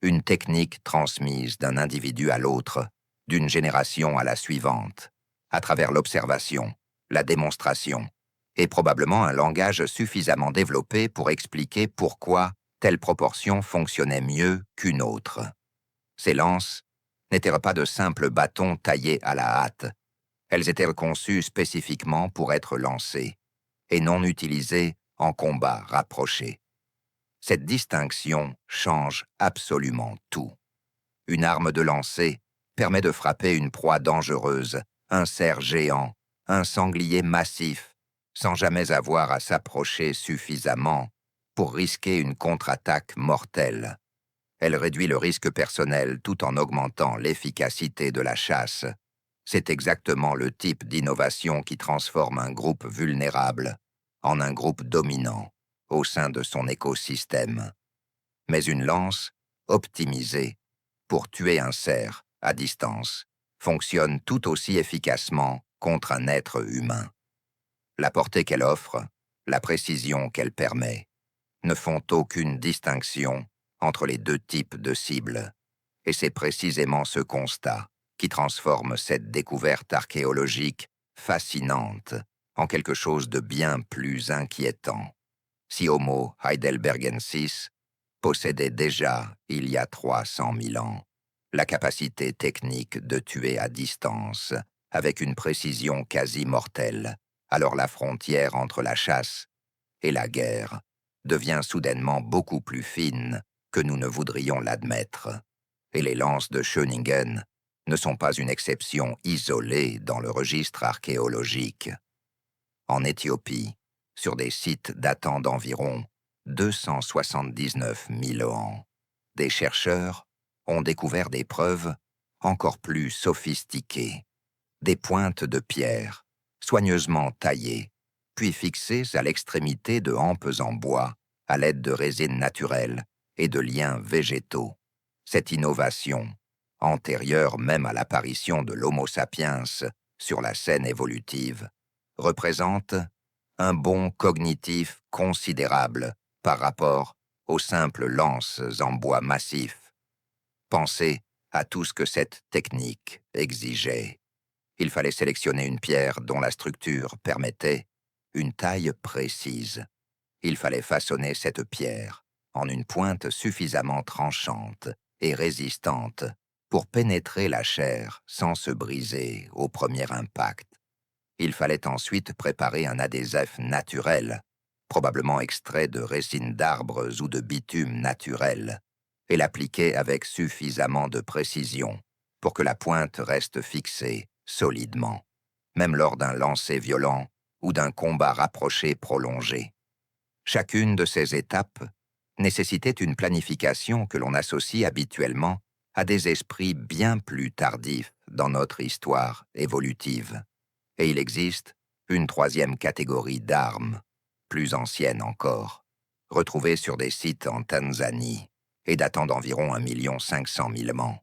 une technique transmise d'un individu à l'autre, d'une génération à la suivante, à travers l'observation, la démonstration, et probablement un langage suffisamment développé pour expliquer pourquoi telle proportion fonctionnait mieux qu'une autre. Ces lances n'étaient pas de simples bâtons taillés à la hâte. Elles étaient conçues spécifiquement pour être lancées, et non utilisées en combat rapproché. Cette distinction change absolument tout. Une arme de lancer permet de frapper une proie dangereuse, un cerf géant, un sanglier massif, sans jamais avoir à s'approcher suffisamment pour risquer une contre-attaque mortelle. Elle réduit le risque personnel tout en augmentant l'efficacité de la chasse. C'est exactement le type d'innovation qui transforme un groupe vulnérable en un groupe dominant au sein de son écosystème. Mais une lance, optimisée pour tuer un cerf à distance, fonctionne tout aussi efficacement contre un être humain. La portée qu'elle offre, la précision qu'elle permet, ne font aucune distinction entre les deux types de cibles. Et c'est précisément ce constat qui transforme cette découverte archéologique fascinante en quelque chose de bien plus inquiétant. Si Homo heidelbergensis possédait déjà, il y a 300 000 ans, la capacité technique de tuer à distance avec une précision quasi mortelle, alors la frontière entre la chasse et la guerre devient soudainement beaucoup plus fine que nous ne voudrions l'admettre. Et les lances de Schöningen ne sont pas une exception isolée dans le registre archéologique. En Éthiopie, sur des sites datant d'environ 279 000 ans, des chercheurs ont découvert des preuves encore plus sophistiquées, des pointes de pierre, soigneusement taillées, puis fixées à l'extrémité de hampes en bois à l'aide de résines naturelles et de liens végétaux. Cette innovation, antérieure même à l'apparition de l'Homo sapiens sur la scène évolutive, représente un bond cognitif considérable par rapport aux simples lances en bois massif. Pensez à tout ce que cette technique exigeait. Il fallait sélectionner une pierre dont la structure permettait une taille précise. Il fallait façonner cette pierre en une pointe suffisamment tranchante et résistante pour pénétrer la chair sans se briser au premier impact. Il fallait ensuite préparer un adhésif naturel, probablement extrait de résines d'arbres ou de bitume naturel, et l'appliquer avec suffisamment de précision pour que la pointe reste fixée solidement, même lors d'un lancer violent ou d'un combat rapproché prolongé. Chacune de ces étapes nécessitait une planification que l'on associe habituellement à des esprits bien plus tardifs dans notre histoire évolutive. Et il existe une troisième catégorie d'armes, plus anciennes encore, retrouvées sur des sites en Tanzanie et datant d'environ 1 500 000 ans.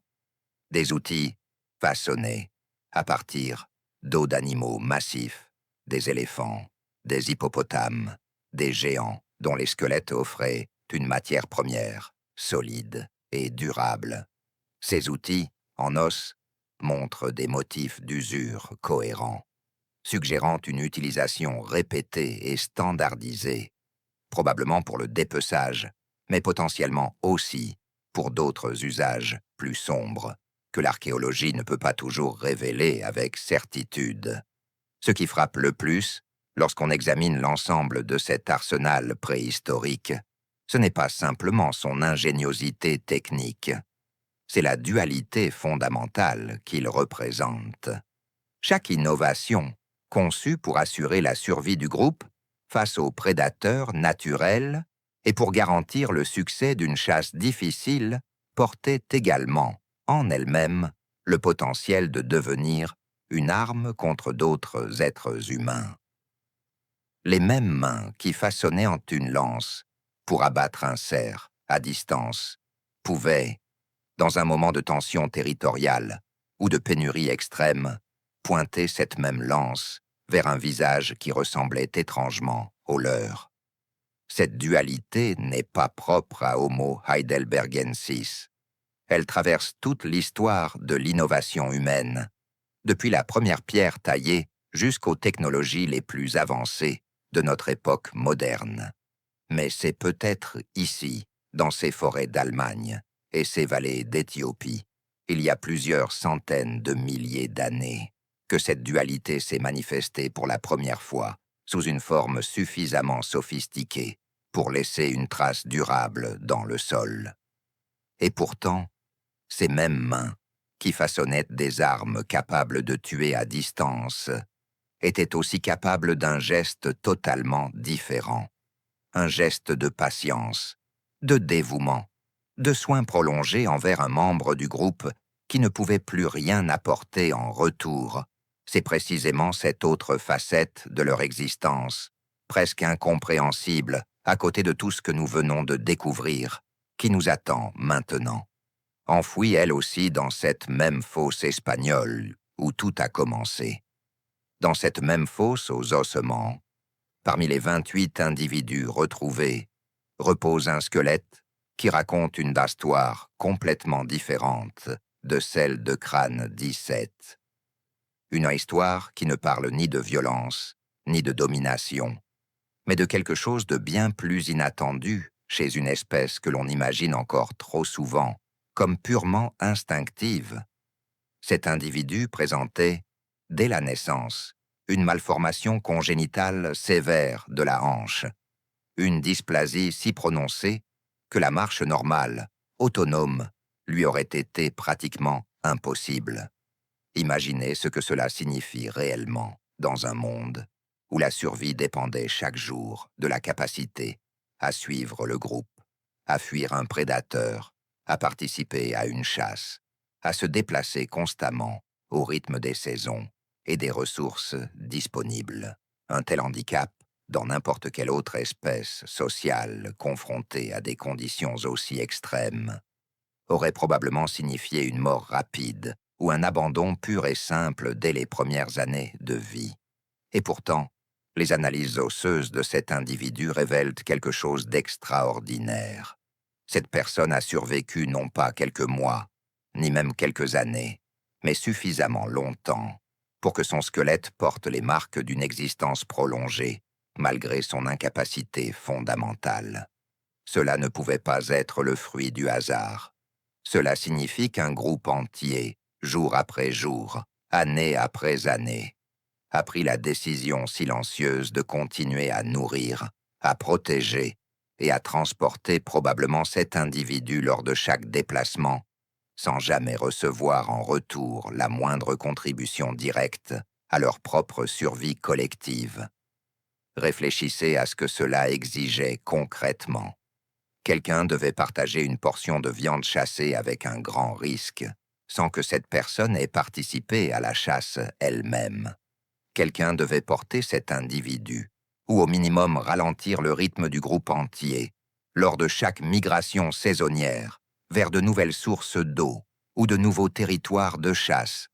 Des outils façonnés à partir d'os d'animaux massifs, des éléphants, des hippopotames, des géants dont les squelettes offraient une matière première, solide et durable. Ces outils, en os, montrent des motifs d'usure cohérents, suggérant une utilisation répétée et standardisée, probablement pour le dépeçage, mais potentiellement aussi pour d'autres usages plus sombres, que l'archéologie ne peut pas toujours révéler avec certitude. Ce qui frappe le plus, lorsqu'on examine l'ensemble de cet arsenal préhistorique, ce n'est pas simplement son ingéniosité technique, c'est la dualité fondamentale qu'il représente. Chaque innovation, conçue pour assurer la survie du groupe face aux prédateurs naturels et pour garantir le succès d'une chasse difficile, portait également, en elle-même, le potentiel de devenir une arme contre d'autres êtres humains. Les mêmes mains qui façonnaient une lance pour abattre un cerf à distance pouvaient, dans un moment de tension territoriale ou de pénurie extrême, pointer cette même lance vers un visage qui ressemblait étrangement au leur. Cette dualité n'est pas propre à Homo heidelbergensis. Elle traverse toute l'histoire de l'innovation humaine, depuis la première pierre taillée jusqu'aux technologies les plus avancées de notre époque moderne. Mais c'est peut-être ici, dans ces forêts d'Allemagne et ces vallées d'Éthiopie, il y a plusieurs centaines de milliers d'années, que cette dualité s'est manifestée pour la première fois sous une forme suffisamment sophistiquée pour laisser une trace durable dans le sol. Et pourtant, ces mêmes mains, qui façonnaient des armes capables de tuer à distance, étaient aussi capables d'un geste totalement différent. Un geste de patience, de dévouement, de soin prolongé envers un membre du groupe qui ne pouvait plus rien apporter en retour. C'est précisément cette autre facette de leur existence, presque incompréhensible à côté de tout ce que nous venons de découvrir, qui nous attend maintenant. Enfouie elle aussi dans cette même fosse espagnole où tout a commencé. Dans cette même fosse aux ossements, parmi les 28 individus retrouvés, repose un squelette qui raconte une histoire complètement différente de celle de Crâne 17. Une histoire qui ne parle ni de violence, ni de domination, mais de quelque chose de bien plus inattendu chez une espèce que l'on imagine encore trop souvent comme purement instinctive. Cet individu présentait, dès la naissance, une malformation congénitale sévère de la hanche, une dysplasie si prononcée que la marche normale, autonome, lui aurait été pratiquement impossible. Imaginez ce que cela signifie réellement dans un monde où la survie dépendait chaque jour de la capacité à suivre le groupe, à fuir un prédateur, à participer à une chasse, à se déplacer constamment au rythme des saisons et des ressources disponibles. Un tel handicap, dans n'importe quelle autre espèce sociale confrontée à des conditions aussi extrêmes, aurait probablement signifié une mort rapide ou un abandon pur et simple dès les premières années de vie. Et pourtant, les analyses osseuses de cet individu révèlent quelque chose d'extraordinaire. Cette personne a survécu non pas quelques mois, ni même quelques années, mais suffisamment longtemps pour que son squelette porte les marques d'une existence prolongée, malgré son incapacité fondamentale. Cela ne pouvait pas être le fruit du hasard. Cela signifie qu'un groupe entier, jour après jour, année après année, a pris la décision silencieuse de continuer à nourrir, à protéger et à transporter probablement cet individu lors de chaque déplacement, sans jamais recevoir en retour la moindre contribution directe à leur propre survie collective. Réfléchissez à ce que cela exigeait concrètement. Quelqu'un devait partager une portion de viande chassée avec un grand risque, sans que cette personne ait participé à la chasse elle-même. Quelqu'un devait porter cet individu, ou au minimum ralentir le rythme du groupe entier, lors de chaque migration saisonnière, vers de nouvelles sources d'eau ou de nouveaux territoires de chasse.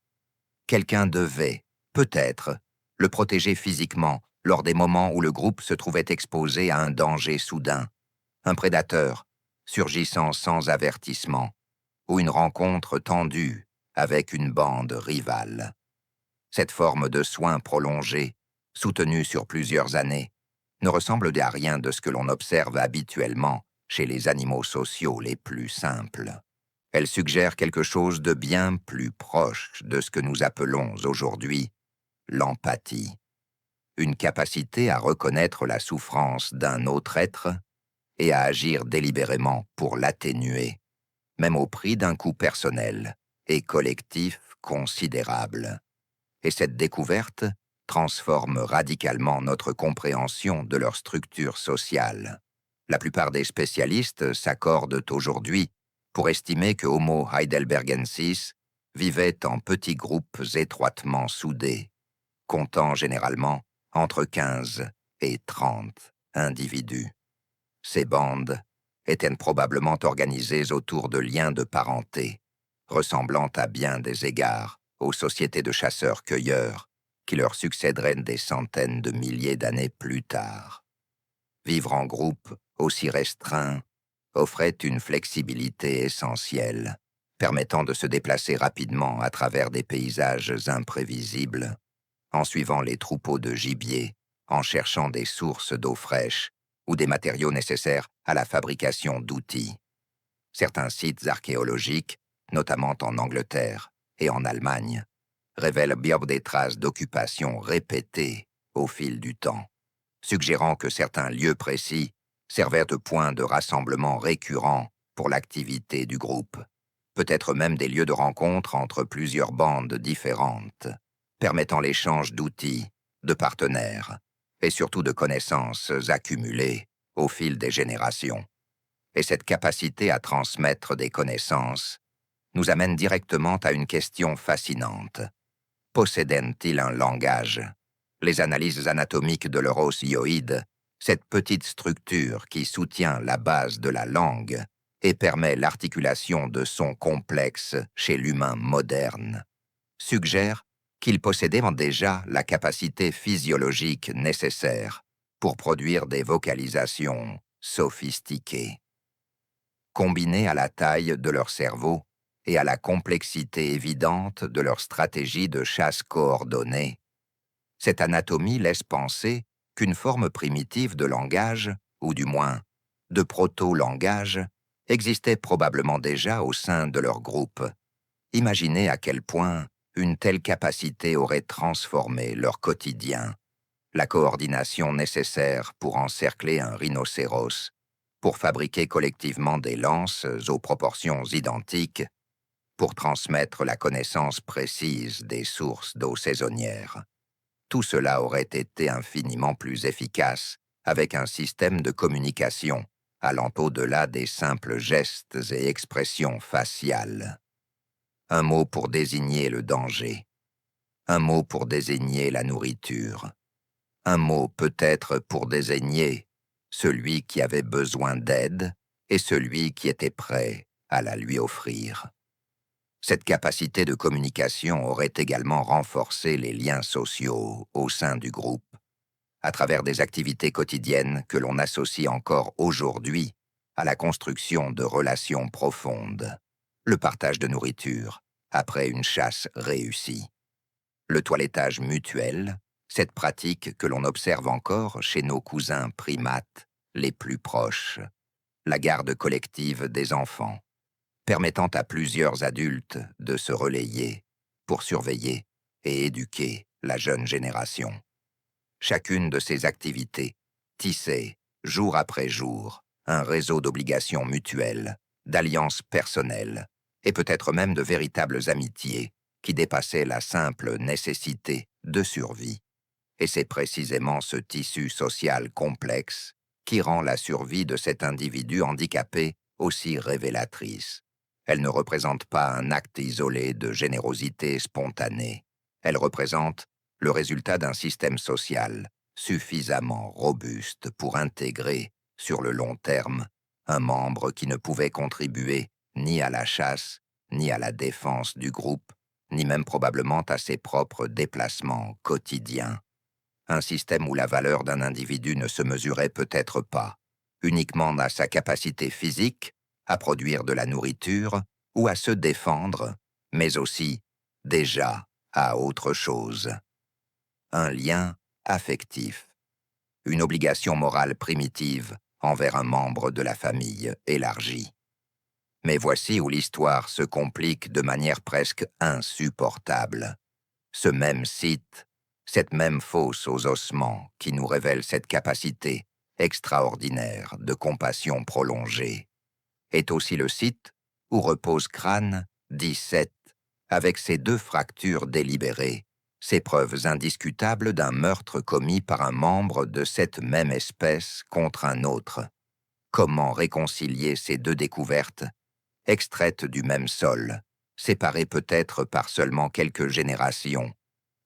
Quelqu'un devait, peut-être, le protéger physiquement lors des moments où le groupe se trouvait exposé à un danger soudain, un prédateur surgissant sans avertissement, ou une rencontre tendue avec une bande rivale. Cette forme de soin prolongé, soutenue sur plusieurs années, ne ressemble à rien de ce que l'on observe habituellement chez les animaux sociaux les plus simples. Elle suggère quelque chose de bien plus proche de ce que nous appelons aujourd'hui l'empathie. Une capacité à reconnaître la souffrance d'un autre être et à agir délibérément pour l'atténuer, même au prix d'un coût personnel et collectif considérable. Et cette découverte transforme radicalement notre compréhension de leur structure sociale. La plupart des spécialistes s'accordent aujourd'hui pour estimer que Homo heidelbergensis vivait en petits groupes étroitement soudés, comptant généralement entre 15 et 30 individus. Ces bandes étaient probablement organisées autour de liens de parenté, ressemblant à bien des égards aux sociétés de chasseurs-cueilleurs qui leur succéderaient des centaines de milliers d'années plus tard. Vivre en groupe aussi restreint offrait une flexibilité essentielle, permettant de se déplacer rapidement à travers des paysages imprévisibles, en suivant les troupeaux de gibier, en cherchant des sources d'eau fraîche ou des matériaux nécessaires à la fabrication d'outils. Certains sites archéologiques, notamment en Angleterre et en Allemagne, révèlent bien des traces d'occupation répétées au fil du temps, suggérant que certains lieux précis servaient de points de rassemblement récurrents pour l'activité du groupe, peut-être même des lieux de rencontre entre plusieurs bandes différentes, permettant l'échange d'outils, de partenaires et surtout de connaissances accumulées au fil des générations. Et cette capacité à transmettre des connaissances nous amène directement à une question fascinante. Possédent-ils un langage? Les analyses anatomiques de leur os hyoïde, cette petite structure qui soutient la base de la langue et permet l'articulation de sons complexes chez l'humain moderne, suggèrent qu'ils possédaient déjà la capacité physiologique nécessaire pour produire des vocalisations sophistiquées. Combinées à la taille de leur cerveau et à la complexité évidente de leur stratégie de chasse coordonnée, cette anatomie laisse penser qu'une forme primitive de langage, ou du moins de proto-langage, existait probablement déjà au sein de leur groupe. Imaginez à quel point une telle capacité aurait transformé leur quotidien, la coordination nécessaire pour encercler un rhinocéros, pour fabriquer collectivement des lances aux proportions identiques, pour transmettre la connaissance précise des sources d'eau saisonnière. Tout cela aurait été infiniment plus efficace avec un système de communication allant au-delà des simples gestes et expressions faciales. Un mot pour désigner le danger, un mot pour désigner la nourriture, un mot peut-être pour désigner celui qui avait besoin d'aide et celui qui était prêt à la lui offrir. Cette capacité de communication aurait également renforcé les liens sociaux au sein du groupe, à travers des activités quotidiennes que l'on associe encore aujourd'hui à la construction de relations profondes, le partage de nourriture après une chasse réussie, le toilettage mutuel, cette pratique que l'on observe encore chez nos cousins primates les plus proches, la garde collective des enfants, permettant à plusieurs adultes de se relayer pour surveiller et éduquer la jeune génération. Chacune de ces activités tissait, jour après jour, un réseau d'obligations mutuelles, d'alliances personnelles, et peut-être même de véritables amitiés qui dépassaient la simple nécessité de survie. Et c'est précisément ce tissu social complexe qui rend la survie de cet individu handicapé aussi révélatrice. Elle ne représente pas un acte isolé de générosité spontanée. Elle représente le résultat d'un système social suffisamment robuste pour intégrer, sur le long terme, un membre qui ne pouvait contribuer ni à la chasse, ni à la défense du groupe, ni même probablement à ses propres déplacements quotidiens. Un système où la valeur d'un individu ne se mesurait peut-être pas uniquement à sa capacité physique à produire de la nourriture ou à se défendre, mais aussi, déjà, à autre chose. Un lien affectif, une obligation morale primitive envers un membre de la famille élargie. Mais voici où l'histoire se complique de manière presque insupportable. Ce même site, cette même fosse aux ossements qui nous révèle cette capacité extraordinaire de compassion prolongée, est aussi le site où repose Crâne 17, avec ses 2 fractures délibérées, ces preuves indiscutables d'un meurtre commis par un membre de cette même espèce contre un autre. Comment réconcilier ces 2 découvertes, extraites du même sol, séparées peut-être par seulement quelques générations,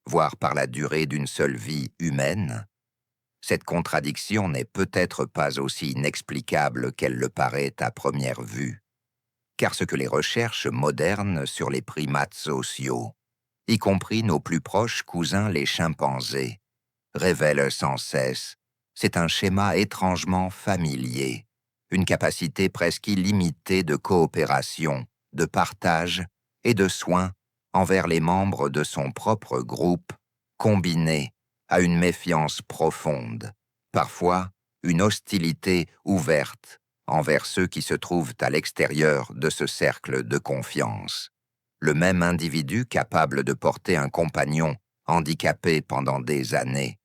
voire par la durée d'une seule vie humaine? Cette contradiction n'est peut-être pas aussi inexplicable qu'elle le paraît à première vue, car ce que les recherches modernes sur les primates sociaux, y compris nos plus proches cousins les chimpanzés, révèlent sans cesse, c'est un schéma étrangement familier, une capacité presque illimitée de coopération de partage et de soin envers les membres de son propre groupe, combinés à une méfiance profonde, parfois une hostilité ouverte envers ceux qui se trouvent à l'extérieur de ce cercle de confiance. Le même individu capable de porter un compagnon handicapé pendant des années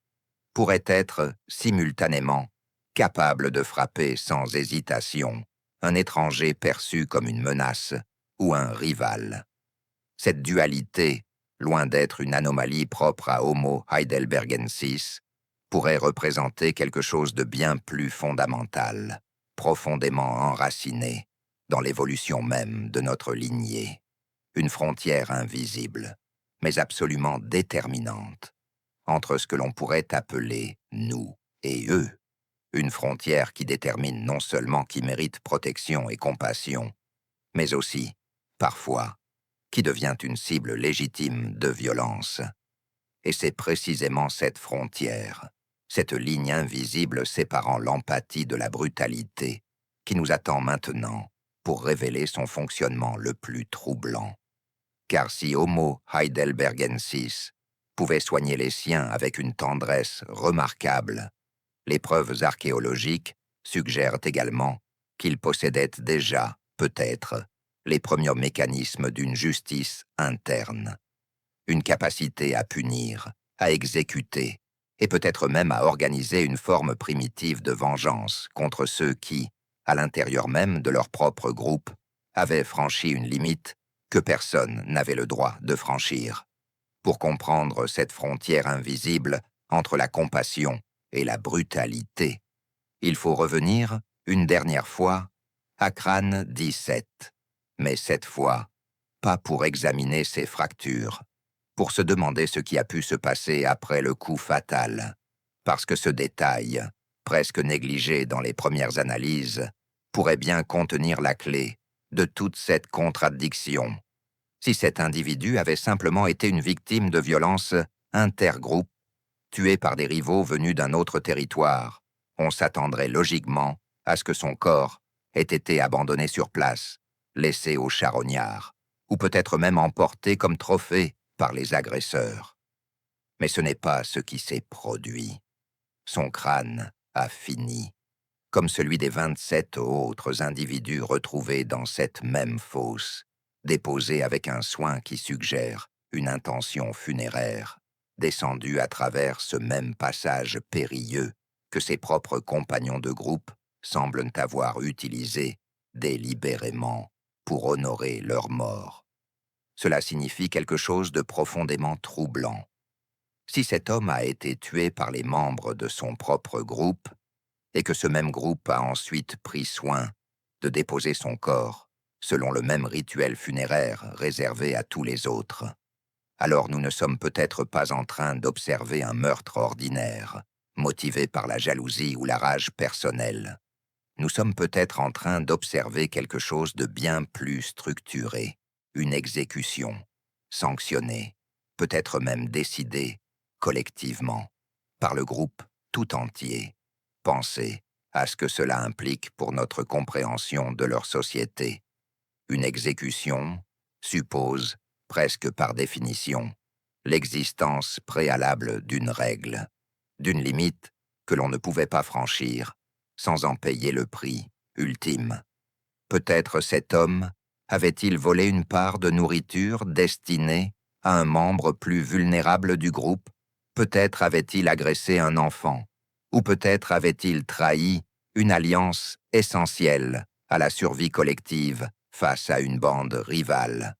pourrait être, simultanément, capable de frapper sans hésitation un étranger perçu comme une menace ou un rival. Cette dualité, loin d'être une anomalie propre à Homo heidelbergensis, pourrait représenter quelque chose de bien plus fondamental, profondément enraciné dans l'évolution même de notre lignée. Une frontière invisible, mais absolument déterminante, entre ce que l'on pourrait appeler nous et eux. Une frontière qui détermine non seulement qui mérite protection et compassion, mais aussi, parfois, qui devient une cible légitime de violence. Et c'est précisément cette frontière, cette ligne invisible séparant l'empathie de la brutalité, qui nous attend maintenant pour révéler son fonctionnement le plus troublant. Car si Homo heidelbergensis pouvait soigner les siens avec une tendresse remarquable, les preuves archéologiques suggèrent également qu'il possédait déjà, peut-être, les premiers mécanismes d'une justice interne, une capacité à punir, à exécuter, et peut-être même à organiser une forme primitive de vengeance contre ceux qui, à l'intérieur même de leur propre groupe, avaient franchi une limite que personne n'avait le droit de franchir. Pour comprendre cette frontière invisible entre la compassion et la brutalité, il faut revenir, une dernière fois, à Crâne 17, mais cette fois, pas pour examiner ses fractures, pour se demander ce qui a pu se passer après le coup fatal, parce que ce détail, presque négligé dans les premières analyses, pourrait bien contenir la clé de toute cette contradiction. Si cet individu avait simplement été une victime de violences intergroupes, tué par des rivaux venus d'un autre territoire, on s'attendrait logiquement à ce que son corps ait été abandonné sur place, laissé aux charognards, ou peut-être même emporté comme trophée par les agresseurs. Mais ce n'est pas ce qui s'est produit. Son crâne a fini, comme celui des 27 autres individus retrouvés dans cette même fosse, déposés avec un soin qui suggère une intention funéraire, descendu à travers ce même passage périlleux que ses propres compagnons de groupe semblent avoir utilisé délibérément pour honorer leur mort. Cela signifie quelque chose de profondément troublant. Si cet homme a été tué par les membres de son propre groupe, et que ce même groupe a ensuite pris soin de déposer son corps selon le même rituel funéraire réservé à tous les autres, alors nous ne sommes peut-être pas en train d'observer un meurtre ordinaire, motivé par la jalousie ou la rage personnelle. Nous sommes peut-être en train d'observer quelque chose de bien plus structuré, une exécution, sanctionnée, peut-être même décidée, collectivement, par le groupe tout entier. Pensez à ce que cela implique pour notre compréhension de leur société. Une exécution suppose, presque par définition, l'existence préalable d'une règle, d'une limite que l'on ne pouvait pas franchir sans en payer le prix ultime. Peut-être cet homme avait-il volé une part de nourriture destinée à un membre plus vulnérable du groupe, peut-être avait-il agressé un enfant, ou peut-être avait-il trahi une alliance essentielle à la survie collective face à une bande rivale.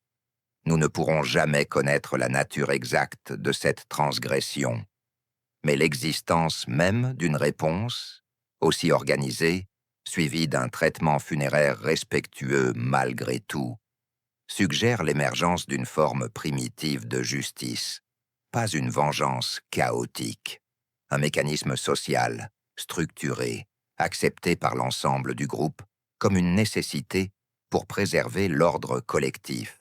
Nous ne pourrons jamais connaître la nature exacte de cette transgression, mais l'existence même d'une réponse, aussi organisée, suivie d'un traitement funéraire respectueux malgré tout, suggère l'émergence d'une forme primitive de justice, pas une vengeance chaotique, un mécanisme social, structuré, accepté par l'ensemble du groupe comme une nécessité pour préserver l'ordre collectif.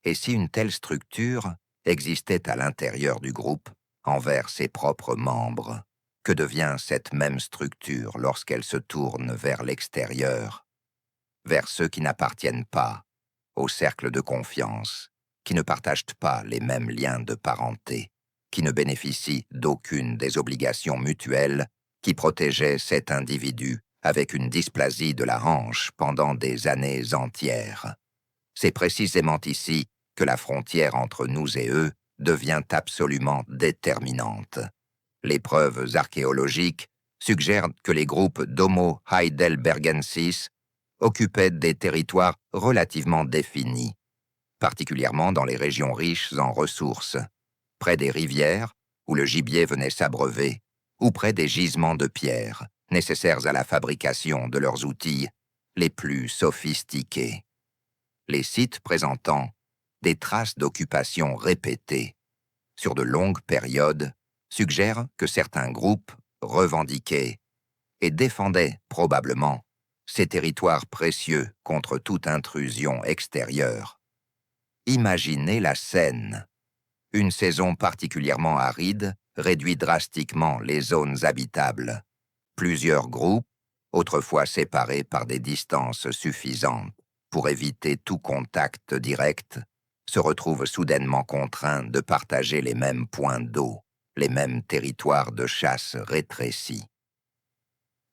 Et si une telle structure existait à l'intérieur du groupe, envers ses propres membres, que devient cette même structure lorsqu'elle se tourne vers l'extérieur, vers ceux qui n'appartiennent pas au cercle de confiance, qui ne partagent pas les mêmes liens de parenté, qui ne bénéficient d'aucune des obligations mutuelles qui protégeaient cet individu avec une dysplasie de la hanche pendant des années entières. C'est précisément ici que la frontière entre nous et eux devient absolument déterminante. Les preuves archéologiques suggèrent que les groupes d'Homo heidelbergensis occupaient des territoires relativement définis, particulièrement dans les régions riches en ressources, près des rivières où le gibier venait s'abreuver, ou près des gisements de pierre nécessaires à la fabrication de leurs outils les plus sophistiqués. Les sites présentant des traces d'occupation répétées sur de longues périodes suggèrent que certains groupes revendiquaient et défendaient probablement ces territoires précieux contre toute intrusion extérieure. Imaginez la scène. Une saison particulièrement aride réduit drastiquement les zones habitables. Plusieurs groupes, autrefois séparés par des distances suffisantes pour éviter tout contact direct, se retrouvent soudainement contraints de partager les mêmes points d'eau, les mêmes territoires de chasse rétrécis.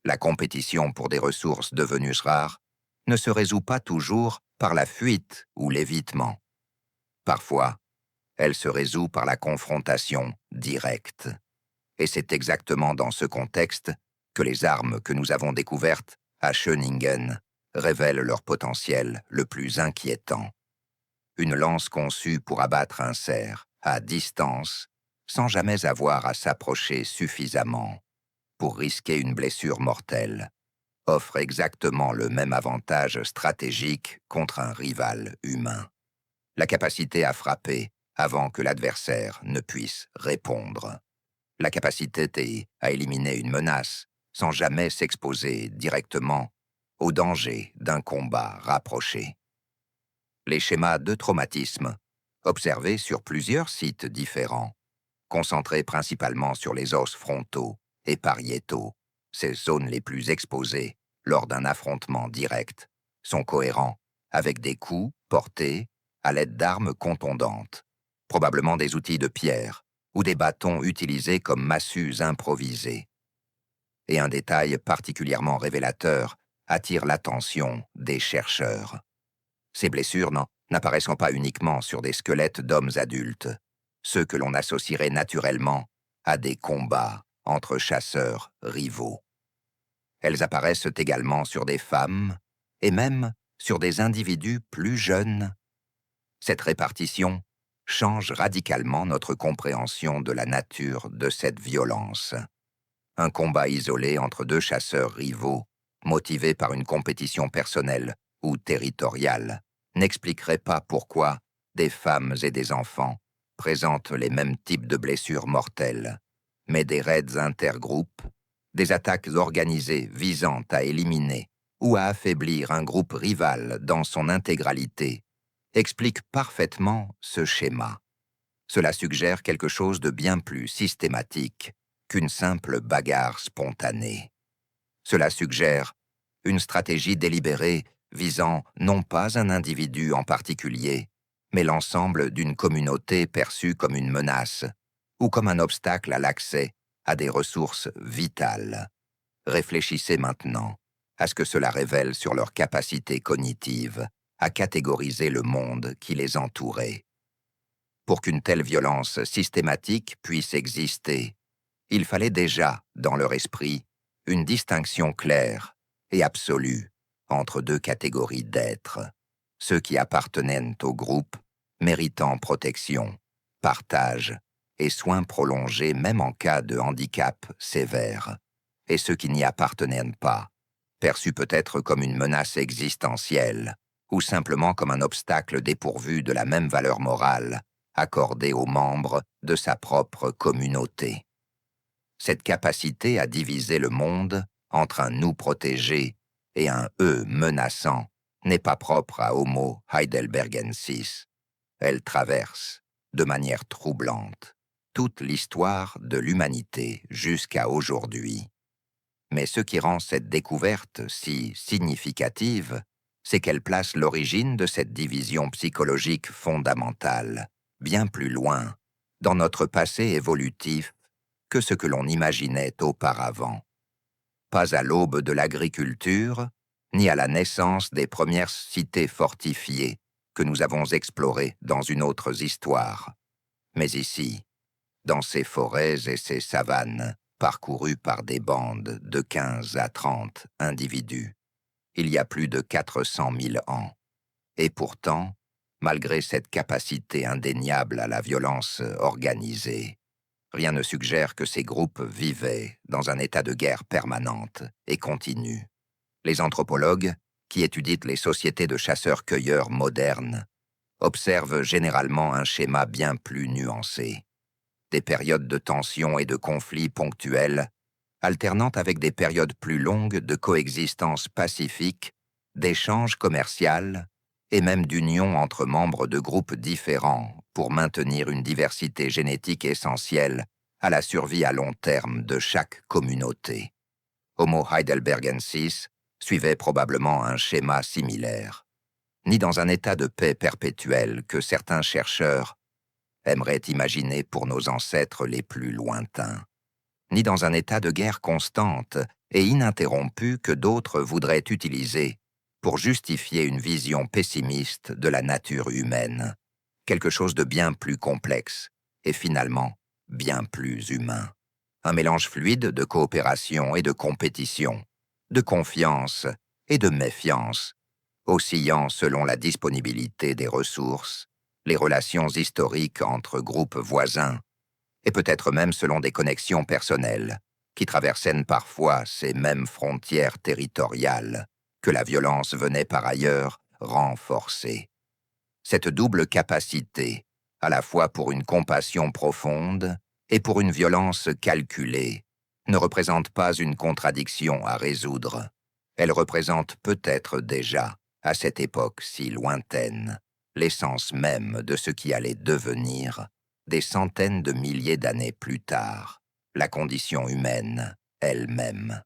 La compétition pour des ressources devenues rares ne se résout pas toujours par la fuite ou l'évitement. Parfois, elle se résout par la confrontation directe. Et c'est exactement dans ce contexte que les armes que nous avons découvertes à Schöningen révèlent leur potentiel le plus inquiétant. Une lance conçue pour abattre un cerf à distance, sans jamais avoir à s'approcher suffisamment pour risquer une blessure mortelle, offre exactement le même avantage stratégique contre un rival humain. La capacité à frapper avant que l'adversaire ne puisse répondre. La capacité à éliminer une menace sans jamais s'exposer directement au danger d'un combat rapproché. Les schémas de traumatisme, observés sur plusieurs sites différents, concentrés principalement sur les os frontaux et pariétaux, ces zones les plus exposées lors d'un affrontement direct, sont cohérents avec des coups portés à l'aide d'armes contondantes, probablement des outils de pierre ou des bâtons utilisés comme massues improvisées. Et un détail particulièrement révélateur attire l'attention des chercheurs. Ces blessures n'apparaissent pas uniquement sur des squelettes d'hommes adultes, ceux que l'on associerait naturellement à des combats entre chasseurs rivaux. Elles apparaissent également sur des femmes et même sur des individus plus jeunes. Cette répartition change radicalement notre compréhension de la nature de cette violence. Un combat isolé entre deux chasseurs rivaux, motivés par une compétition personnelle ou territoriale, n'expliquerait pas pourquoi des femmes et des enfants présentent les mêmes types de blessures mortelles, mais des raids intergroupes, des attaques organisées visant à éliminer ou à affaiblir un groupe rival dans son intégralité, expliquent parfaitement ce schéma. Cela suggère quelque chose de bien plus systématique qu'une simple bagarre spontanée. Cela suggère une stratégie délibérée visant non pas un individu en particulier, mais l'ensemble d'une communauté perçue comme une menace ou comme un obstacle à l'accès à des ressources vitales. Réfléchissez maintenant à ce que cela révèle sur leur capacité cognitive à catégoriser le monde qui les entourait. Pour qu'une telle violence systématique puisse exister, il fallait déjà, dans leur esprit, une distinction claire et absolue entre deux catégories d'êtres, ceux qui appartenaient au groupe, méritant protection, partage et soins prolongés même en cas de handicap sévère, et ceux qui n'y appartenaient pas, perçus peut-être comme une menace existentielle ou simplement comme un obstacle dépourvu de la même valeur morale accordée aux membres de sa propre communauté. Cette capacité à diviser le monde entre un nous protégé et un eux menaçant n'est pas propre à Homo heidelbergensis. Elle traverse, de manière troublante, toute l'histoire de l'humanité jusqu'à aujourd'hui. Mais ce qui rend cette découverte si significative, c'est qu'elle place l'origine de cette division psychologique fondamentale, bien plus loin, dans notre passé évolutif, que ce que l'on imaginait auparavant. Pas à l'aube de l'agriculture, ni à la naissance des premières cités fortifiées que nous avons explorées dans une autre histoire, mais ici, dans ces forêts et ces savanes, parcourues par des bandes de 15 à 30 individus, il y a plus de 400 000 ans. Et pourtant, malgré cette capacité indéniable à la violence organisée, rien ne suggère que ces groupes vivaient dans un état de guerre permanente et continue. Les anthropologues, qui étudient les sociétés de chasseurs-cueilleurs modernes, observent généralement un schéma bien plus nuancé. Des périodes de tension et de conflits ponctuels, alternant avec des périodes plus longues de coexistence pacifique, d'échanges commerciaux et même d'union entre membres de groupes différents pour maintenir une diversité génétique essentielle à la survie à long terme de chaque communauté. Homo heidelbergensis suivait probablement un schéma similaire, ni dans un état de paix perpétuelle que certains chercheurs aimeraient imaginer pour nos ancêtres les plus lointains, ni dans un état de guerre constante et ininterrompue que d'autres voudraient utiliser pour justifier une vision pessimiste de la nature humaine, quelque chose de bien plus complexe et finalement bien plus humain. Un mélange fluide de coopération et de compétition, de confiance et de méfiance, oscillant selon la disponibilité des ressources, les relations historiques entre groupes voisins, et peut-être même selon des connexions personnelles, qui traversaient parfois ces mêmes frontières territoriales que la violence venait par ailleurs renforcer. Cette double capacité, à la fois pour une compassion profonde et pour une violence calculée, ne représente pas une contradiction à résoudre. Elle représente peut-être déjà, à cette époque si lointaine, l'essence même de ce qui allait devenir, des centaines de milliers d'années plus tard, la condition humaine elle-même.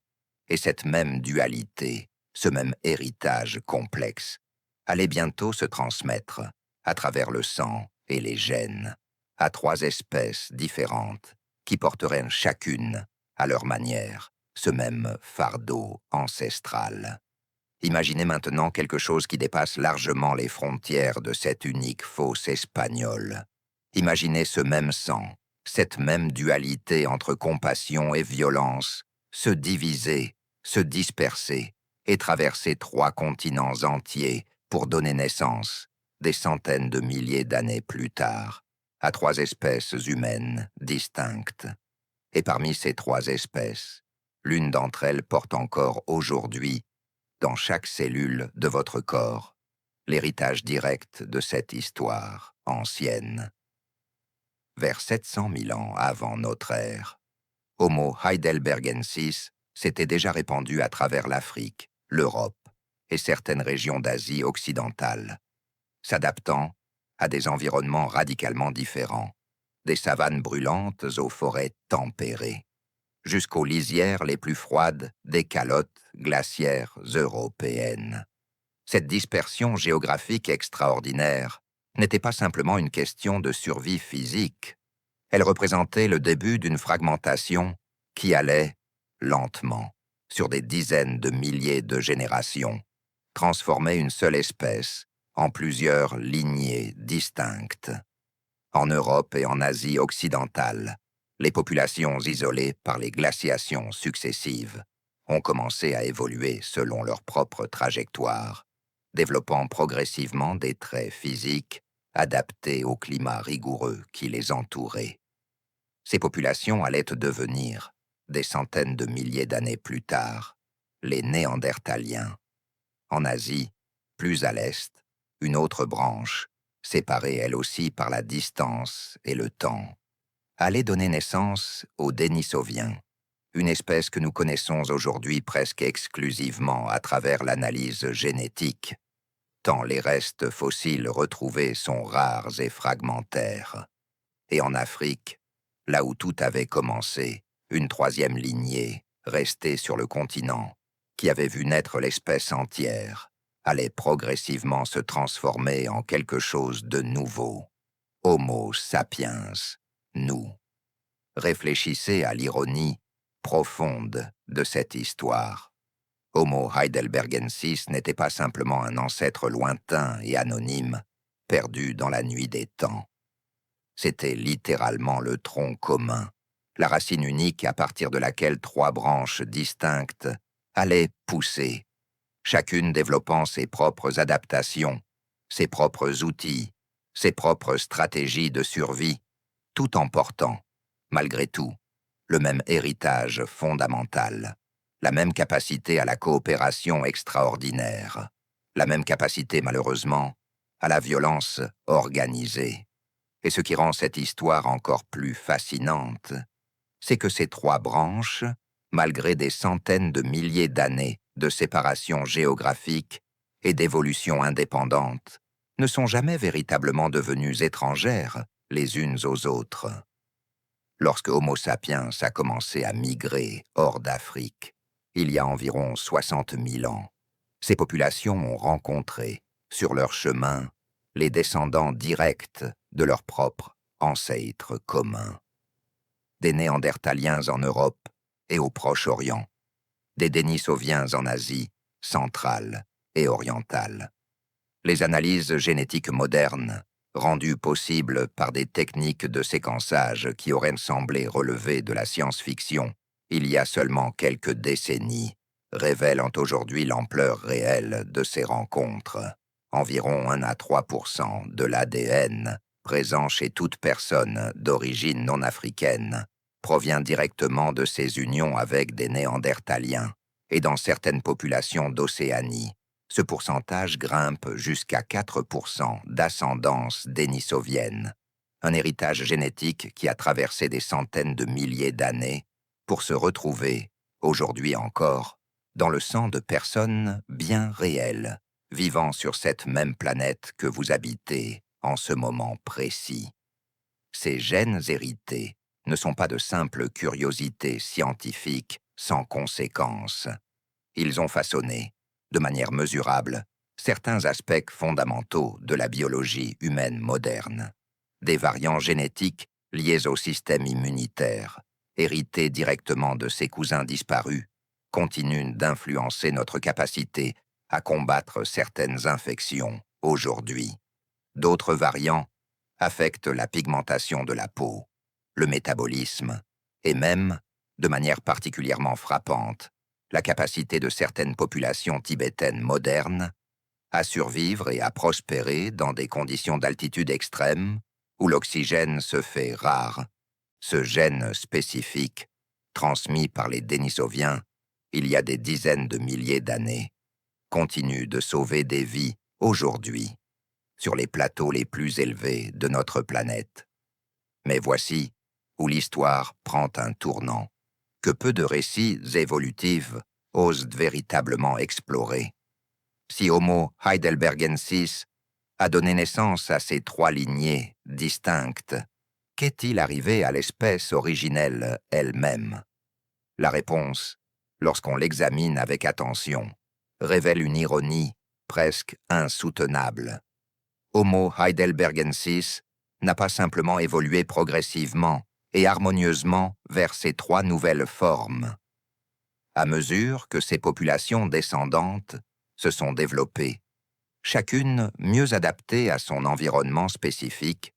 Et cette même dualité, ce même héritage complexe, allait bientôt se transmettre, à travers le sang et les gènes, à 3 espèces différentes qui porteraient chacune, à leur manière, ce même fardeau ancestral. Imaginez maintenant quelque chose qui dépasse largement les frontières de cette unique fosse espagnole. Imaginez ce même sang, cette même dualité entre compassion et violence, se diviser, se disperser et traverser 3 continents entiers pour donner naissance, des centaines de milliers d'années plus tard, à 3 espèces humaines distinctes. Et parmi ces 3 espèces, l'une d'entre elles porte encore aujourd'hui, dans chaque cellule de votre corps, l'héritage direct de cette histoire ancienne. Vers 700 000 ans avant notre ère, Homo heidelbergensis s'était déjà répandu à travers l'Afrique, l'Europe et certaines régions d'Asie occidentale, s'adaptant à des environnements radicalement différents, des savanes brûlantes aux forêts tempérées, jusqu'aux lisières les plus froides des calottes glaciaires européennes. Cette dispersion géographique extraordinaire n'était pas simplement une question de survie physique. Elle représentait le début d'une fragmentation qui allait, lentement, sur des dizaines de milliers de générations, transformer une seule espèce en plusieurs lignées distinctes. En Europe et en Asie occidentale, les populations isolées par les glaciations successives ont commencé à évoluer selon leur propre trajectoire, développant progressivement des traits physiques adaptés au climat rigoureux qui les entourait. Ces populations allaient devenir, des centaines de milliers d'années plus tard, les Néandertaliens. En Asie, plus à l'est, une autre branche, séparée elle aussi par la distance et le temps, allait donner naissance aux Denisoviens, une espèce que nous connaissons aujourd'hui presque exclusivement à travers l'analyse génétique, tant les restes fossiles retrouvés sont rares et fragmentaires. Et en Afrique, là où tout avait commencé, une 3e lignée, restée sur le continent, qui avait vu naître l'espèce entière, allait progressivement se transformer en quelque chose de nouveau. Homo sapiens, nous. Réfléchissez à l'ironie profonde de cette histoire. Homo heidelbergensis n'était pas simplement un ancêtre lointain et anonyme, perdu dans la nuit des temps. C'était littéralement le tronc commun, la racine unique à partir de laquelle 3 branches distinctes allaient pousser, chacune développant ses propres adaptations, ses propres outils, ses propres stratégies de survie, tout en portant, malgré tout, le même héritage fondamental, la même capacité à la coopération extraordinaire, la même capacité, malheureusement, à la violence organisée. Et ce qui rend cette histoire encore plus fascinante, c'est que ces 3 branches, malgré des centaines de milliers d'années de séparation géographique et d'évolution indépendante, ne sont jamais véritablement devenues étrangères les unes aux autres. Lorsque Homo sapiens a commencé à migrer hors d'Afrique, il y a environ 60 000 ans, ces populations ont rencontré, sur leur chemin, les descendants directs de leurs propres ancêtres communs. Des Néandertaliens en Europe et au Proche-Orient, des Dénisoviens en Asie centrale et orientale. Les analyses génétiques modernes, rendues possibles par des techniques de séquençage qui auraient semblé relever de la science-fiction il y a seulement quelques décennies, révèlent aujourd'hui l'ampleur réelle de ces rencontres. Environ 1 à 3% de l'ADN présent chez toute personne d'origine non africaine provient directement de ces unions avec des Néandertaliens, et dans certaines populations d'Océanie, ce pourcentage grimpe jusqu'à 4% d'ascendance dénisovienne, un héritage génétique qui a traversé des centaines de milliers d'années pour se retrouver, aujourd'hui encore, dans le sang de personnes bien réelles, vivant sur cette même planète que vous habitez en ce moment précis. Ces gènes hérités ne sont pas de simples curiosités scientifiques sans conséquences. Ils ont façonné, de manière mesurable, certains aspects fondamentaux de la biologie humaine moderne. Des variants génétiques liés au système immunitaire, hérités directement de ses cousins disparus, continuent d'influencer notre capacité à combattre certaines infections aujourd'hui. D'autres variants affectent la pigmentation de la peau, le métabolisme et même, de manière particulièrement frappante, la capacité de certaines populations tibétaines modernes à survivre et à prospérer dans des conditions d'altitude extrême où l'oxygène se fait rare. Ce gène spécifique, transmis par les Dénisoviens il y a des dizaines de milliers d'années, continue de sauver des vies aujourd'hui sur les plateaux les plus élevés de notre planète. Mais voici où l'histoire prend un tournant que peu de récits évolutifs osent véritablement explorer. Si Homo heidelbergensis a donné naissance à ces 3 lignées distinctes, qu'est-il arrivé à l'espèce originelle elle-même? La réponse, lorsqu'on l'examine avec attention, révèle une ironie presque insoutenable. Homo heidelbergensis n'a pas simplement évolué progressivement et harmonieusement vers ces 3 nouvelles formes. À mesure que ces populations descendantes se sont développées, chacune mieux adaptée à son environnement spécifique,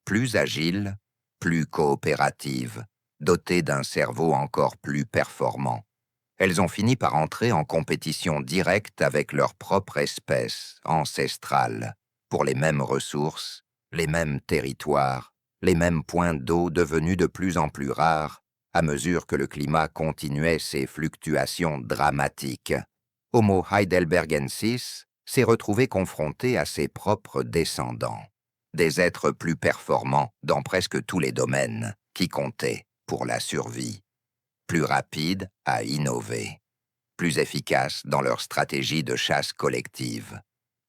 plus agile, plus coopérative, dotée d'un cerveau encore plus performant. Elles ont fini par entrer en compétition directe avec leur propre espèce ancestrale pour les mêmes ressources, les mêmes territoires, les mêmes points d'eau devenus de plus en plus rares à mesure que le climat continuait ses fluctuations dramatiques. Homo heidelbergensis s'est retrouvé confronté à ses propres descendants, des êtres plus performants dans presque tous les domaines qui comptaient pour la survie, plus rapides à innover, plus efficaces dans leur stratégie de chasse collective,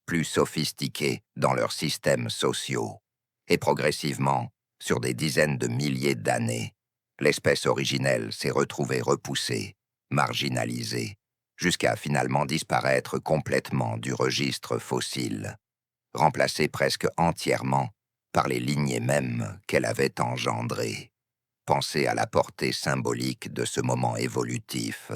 plus sophistiqués dans leurs systèmes sociaux, et progressivement, sur des dizaines de milliers d'années, l'espèce originelle s'est retrouvée repoussée, marginalisée, jusqu'à finalement disparaître complètement du registre fossile, remplacée presque entièrement par les lignées mêmes qu'elle avait engendrées. Pensez à la portée symbolique de ce moment évolutif.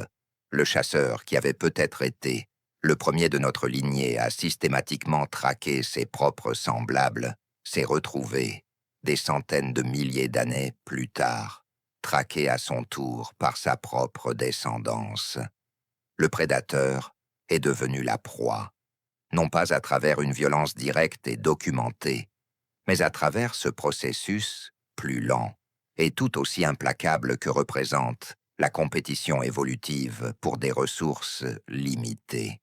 Le chasseur qui avait peut-être été le premier de notre lignée à systématiquement traquer ses propres semblables s'est retrouvé, des centaines de milliers d'années plus tard, traqué à son tour par sa propre descendance. Le prédateur est devenu la proie, non pas à travers une violence directe et documentée, mais à travers ce processus plus lent et tout aussi implacable que représente la compétition évolutive pour des ressources limitées.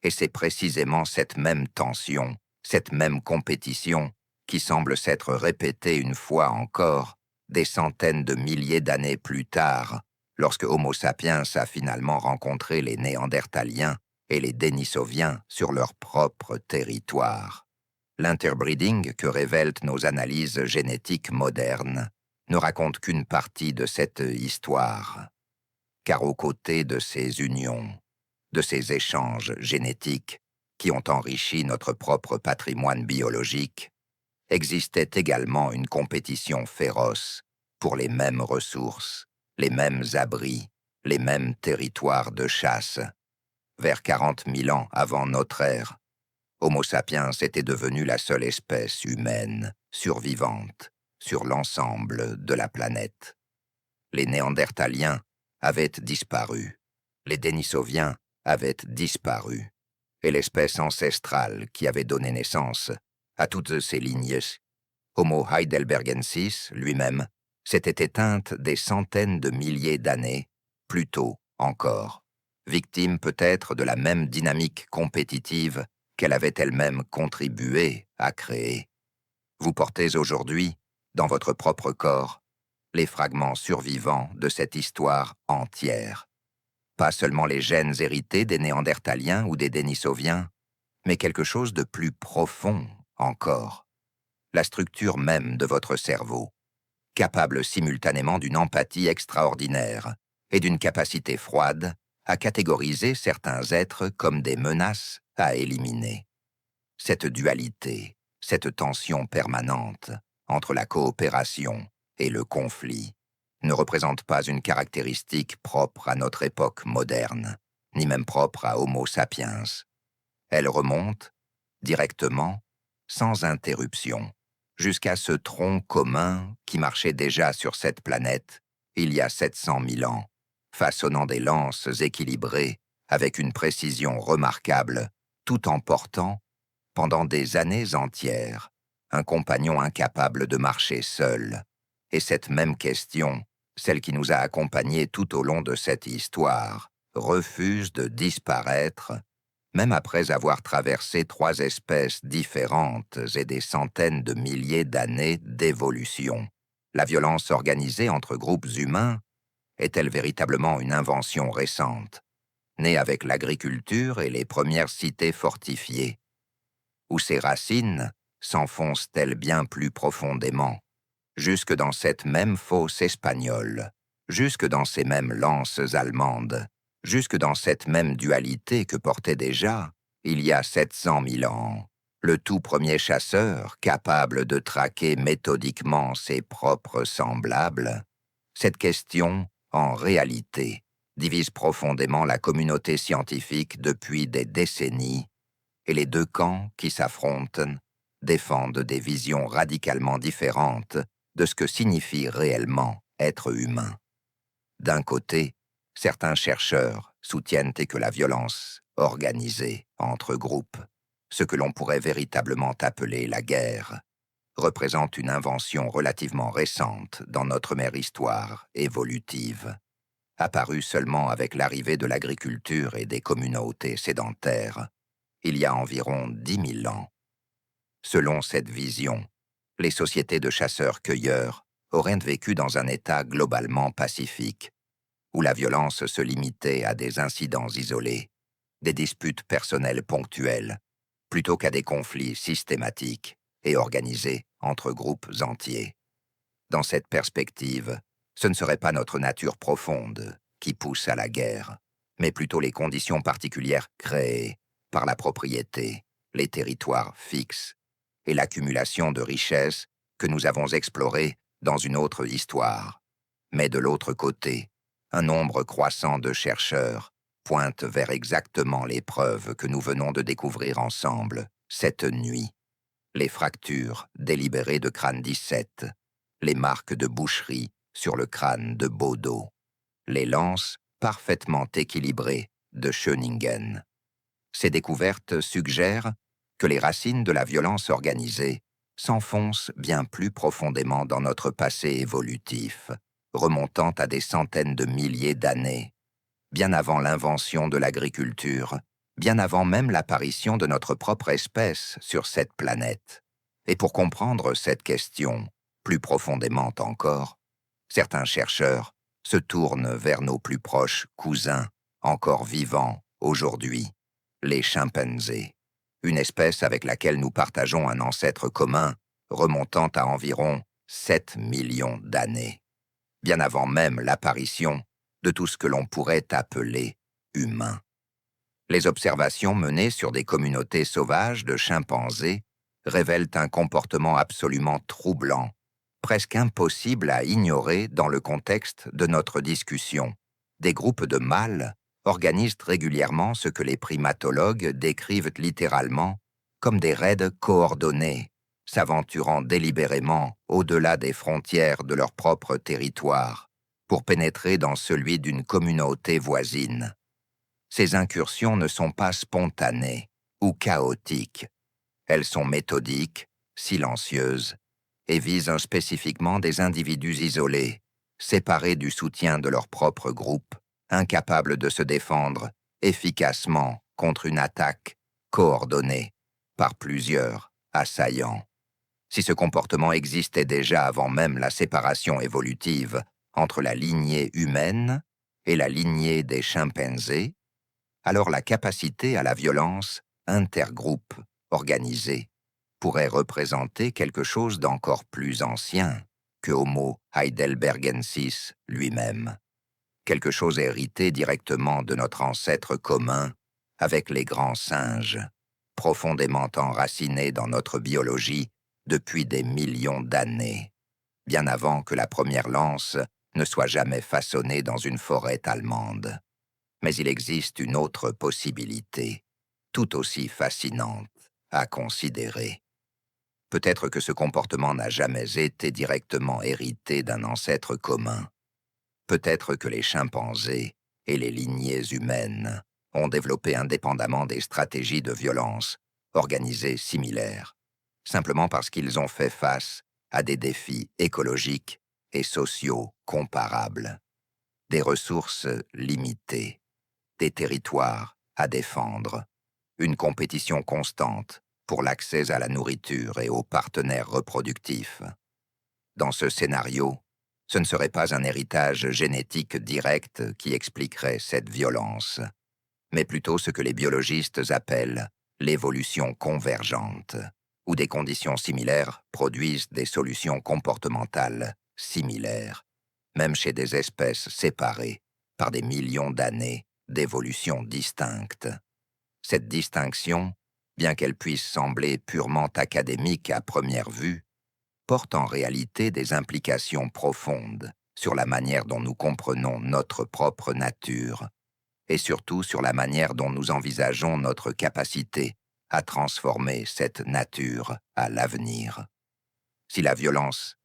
Et c'est précisément cette même tension, cette même compétition, qui semble s'être répétée une fois encore, des centaines de milliers d'années plus tard, lorsque Homo sapiens a finalement rencontré les Néandertaliens et les Denisoviens sur leur propre territoire. L'interbreeding que révèlent nos analyses génétiques modernes ne raconte qu'une partie de cette histoire, car aux côtés de ces unions, de ces échanges génétiques qui ont enrichi notre propre patrimoine biologique, existait également une compétition féroce pour les mêmes ressources, les mêmes abris, les mêmes territoires de chasse. Vers 40 000 ans avant notre ère, Homo sapiens était devenu la seule espèce humaine survivante sur l'ensemble de la planète. Les Néandertaliens avaient disparu, les Denisoviens avaient disparu, et l'espèce ancestrale qui avait donné naissance à toutes ces lignées, Homo heidelbergensis lui-même, s'était éteinte des centaines de milliers d'années, plus tôt encore, victime peut-être de la même dynamique compétitive qu'elle avait elle-même contribué à créer. Vous portez aujourd'hui, dans votre propre corps, les fragments survivants de cette histoire entière. Pas seulement les gènes hérités des Néandertaliens ou des Denisoviens, mais quelque chose de plus profond encore. La structure même de votre cerveau, capable simultanément d'une empathie extraordinaire et d'une capacité froide à catégoriser certains êtres comme des menaces à éliminer. Cette dualité, cette tension permanente entre la coopération et le conflit ne représente pas une caractéristique propre à notre époque moderne, ni même propre à Homo sapiens. Elle remonte, directement, sans interruption, jusqu'à ce tronc commun qui marchait déjà sur cette planète il y a 700 000 ans, façonnant des lances équilibrées avec une précision remarquable, tout en portant, pendant des années entières, un compagnon incapable de marcher seul. Et cette même question, celle qui nous a accompagnés tout au long de cette histoire, refuse de disparaître, même après avoir traversé 3 espèces différentes et des centaines de milliers d'années d'évolution. La violence organisée entre groupes humains est-elle véritablement une invention récente, née avec l'agriculture et les premières cités fortifiées? Où ses racines s'enfoncent-elles bien plus profondément, jusque dans cette même fosse espagnole, jusque dans ces mêmes lances allemandes, jusque dans cette même dualité que portait déjà, il y a 700 000 ans, le tout premier chasseur capable de traquer méthodiquement ses propres semblables? Cette question, en réalité, divise profondément la communauté scientifique depuis des décennies, et les deux camps qui s'affrontent défendent des visions radicalement différentes de ce que signifie réellement être humain. D'un côté, certains chercheurs soutiennent que la violence organisée entre groupes, ce que l'on pourrait véritablement appeler la guerre, représente une invention relativement récente dans notre mère histoire évolutive, apparue seulement avec l'arrivée de l'agriculture et des communautés sédentaires, il y a environ 10 000 ans. Selon cette vision, les sociétés de chasseurs-cueilleurs auraient vécu dans un état globalement pacifique, où la violence se limitait à des incidents isolés, des disputes personnelles ponctuelles, plutôt qu'à des conflits systématiques et organisés entre groupes entiers. Dans cette perspective, ce ne serait pas notre nature profonde qui pousse à la guerre, mais plutôt les conditions particulières créées par la propriété, les territoires fixes et l'accumulation de richesses que nous avons explorées dans une autre histoire. Mais de l'autre côté, un nombre croissant de chercheurs pointe vers exactement les preuves que nous venons de découvrir ensemble cette nuit. Les fractures délibérées de crâne 17, les marques de boucherie sur le crâne de Bodo, les lances parfaitement équilibrées de Schöningen. Ces découvertes suggèrent que les racines de la violence organisée s'enfoncent bien plus profondément dans notre passé évolutif, remontant à des centaines de milliers d'années, bien avant l'invention de l'agriculture, bien avant même l'apparition de notre propre espèce sur cette planète. Et pour comprendre cette question, plus profondément encore, certains chercheurs se tournent vers nos plus proches cousins, encore vivants aujourd'hui, les chimpanzés, une espèce avec laquelle nous partageons un ancêtre commun remontant à environ 7 millions d'années, bien avant même l'apparition de tout ce que l'on pourrait appeler humain. Les observations menées sur des communautés sauvages de chimpanzés révèlent un comportement absolument troublant, presque impossible à ignorer dans le contexte de notre discussion. Des groupes de mâles organisent régulièrement ce que les primatologues décrivent littéralement comme des raids coordonnés, s'aventurant délibérément au-delà des frontières de leur propre territoire pour pénétrer dans celui d'une communauté voisine. Ces incursions ne sont pas spontanées ou chaotiques. Elles sont méthodiques, silencieuses, et visent spécifiquement des individus isolés, séparés du soutien de leur propre groupe, incapables de se défendre efficacement contre une attaque coordonnée par plusieurs assaillants. Si ce comportement existait déjà avant même la séparation évolutive entre la lignée humaine et la lignée des chimpanzés, alors la capacité à la violence intergroupe organisée pourrait représenter quelque chose d'encore plus ancien que Homo heidelbergensis lui-même, quelque chose hérité directement de notre ancêtre commun avec les grands singes, profondément enraciné dans notre biologie depuis des millions d'années, bien avant que la première lance ne soit jamais façonnée dans une forêt allemande. Mais il existe une autre possibilité, tout aussi fascinante à considérer. Peut-être que ce comportement n'a jamais été directement hérité d'un ancêtre commun. Peut-être que les chimpanzés et les lignées humaines ont développé indépendamment des stratégies de violence organisées similaires, simplement parce qu'ils ont fait face à des défis écologiques et sociaux comparables, des ressources limitées, des territoires à défendre, une compétition constante pour l'accès à la nourriture et aux partenaires reproductifs. Dans ce scénario, ce ne serait pas un héritage génétique direct qui expliquerait cette violence, mais plutôt ce que les biologistes appellent l'évolution convergente, où des conditions similaires produisent des solutions comportementales similaires, même chez des espèces séparées par des millions d'années d'évolution distincte. Cette distinction, bien qu'elle puisse sembler purement académique à première vue, porte en réalité des implications profondes sur la manière dont nous comprenons notre propre nature et surtout sur la manière dont nous envisageons notre capacité à transformer cette nature à l'avenir. Si la violence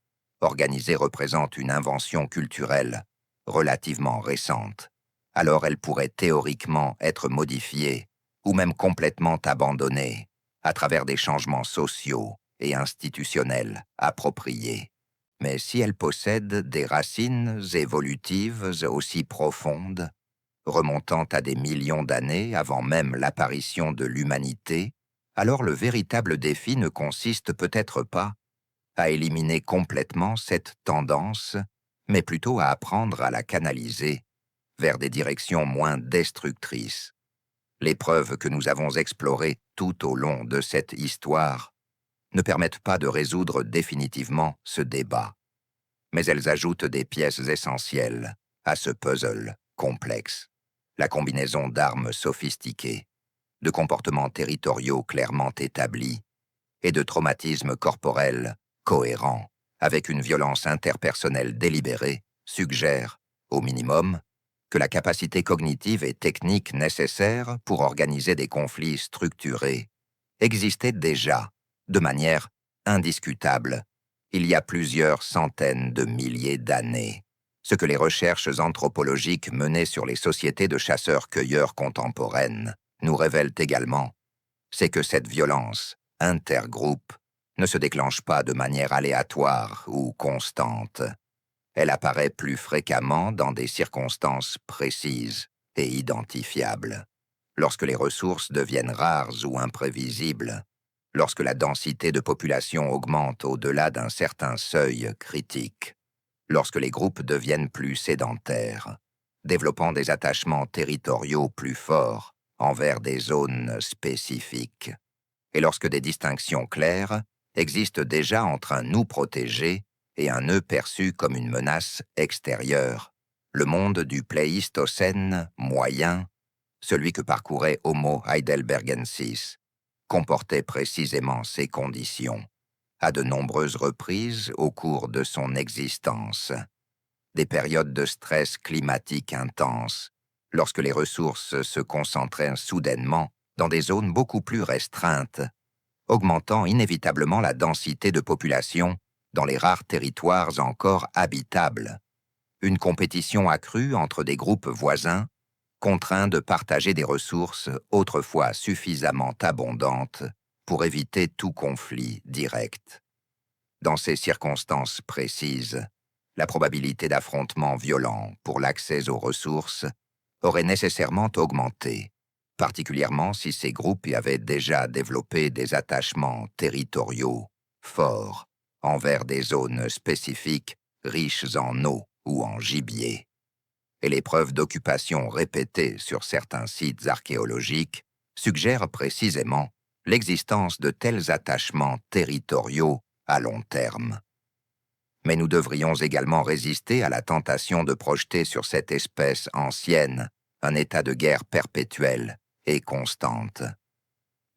organisée représente une invention culturelle relativement récente, alors elle pourrait théoriquement être modifiée ou même complètement abandonnée à travers des changements sociaux et institutionnels appropriés. Mais si elle possède des racines évolutives aussi profondes, remontant à des millions d'années avant même l'apparition de l'humanité, alors le véritable défi ne consiste peut-être pas à éliminer complètement cette tendance, mais plutôt à apprendre à la canaliser vers des directions moins destructrices. Les preuves que nous avons explorées tout au long de cette histoire ne permettent pas de résoudre définitivement ce débat, mais elles ajoutent des pièces essentielles à ce puzzle complexe. La combinaison d'armes sophistiquées, de comportements territoriaux clairement établis et de traumatismes corporels cohérents avec une violence interpersonnelle délibérée suggère, au minimum, que la capacité cognitive et technique nécessaire pour organiser des conflits structurés existait déjà, de manière indiscutable, il y a plusieurs centaines de milliers d'années. Ce que les recherches anthropologiques menées sur les sociétés de chasseurs-cueilleurs contemporaines nous révèlent également, c'est que cette violence intergroupe ne se déclenche pas de manière aléatoire ou constante. Elle apparaît plus fréquemment dans des circonstances précises et identifiables. Lorsque les ressources deviennent rares ou imprévisibles, lorsque la densité de population augmente au-delà d'un certain seuil critique, lorsque les groupes deviennent plus sédentaires, développant des attachements territoriaux plus forts envers des zones spécifiques, et lorsque des distinctions claires existent déjà entre un nous protégé et un eux perçu comme une menace extérieure, le monde du Pléistocène moyen, celui que parcourait Homo heidelbergensis, comportait précisément ces conditions, à de nombreuses reprises au cours de son existence. Des périodes de stress climatique intense, lorsque les ressources se concentraient soudainement dans des zones beaucoup plus restreintes, augmentant inévitablement la densité de population dans les rares territoires encore habitables. Une compétition accrue entre des groupes voisins, contraints de partager des ressources autrefois suffisamment abondantes pour éviter tout conflit direct. Dans ces circonstances précises, la probabilité d'affrontements violents pour l'accès aux ressources aurait nécessairement augmenté, particulièrement si ces groupes y avaient déjà développé des attachements territoriaux forts envers des zones spécifiques riches en eau ou en gibier. Et les preuves d'occupation répétées sur certains sites archéologiques suggèrent précisément l'existence de tels attachements territoriaux à long terme. Mais nous devrions également résister à la tentation de projeter sur cette espèce ancienne un état de guerre perpétuelle et constante.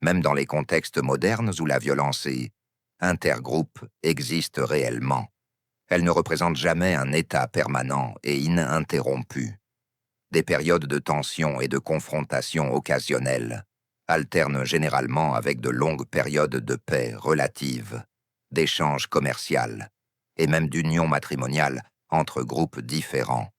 Même dans les contextes modernes où la violence et intergroupe existent réellement, elle ne représente jamais un état permanent et ininterrompu. Des périodes de tension et de confrontation occasionnelles alternent généralement avec de longues périodes de paix relative, d'échanges commerciaux et même d'union matrimoniale entre groupes différents.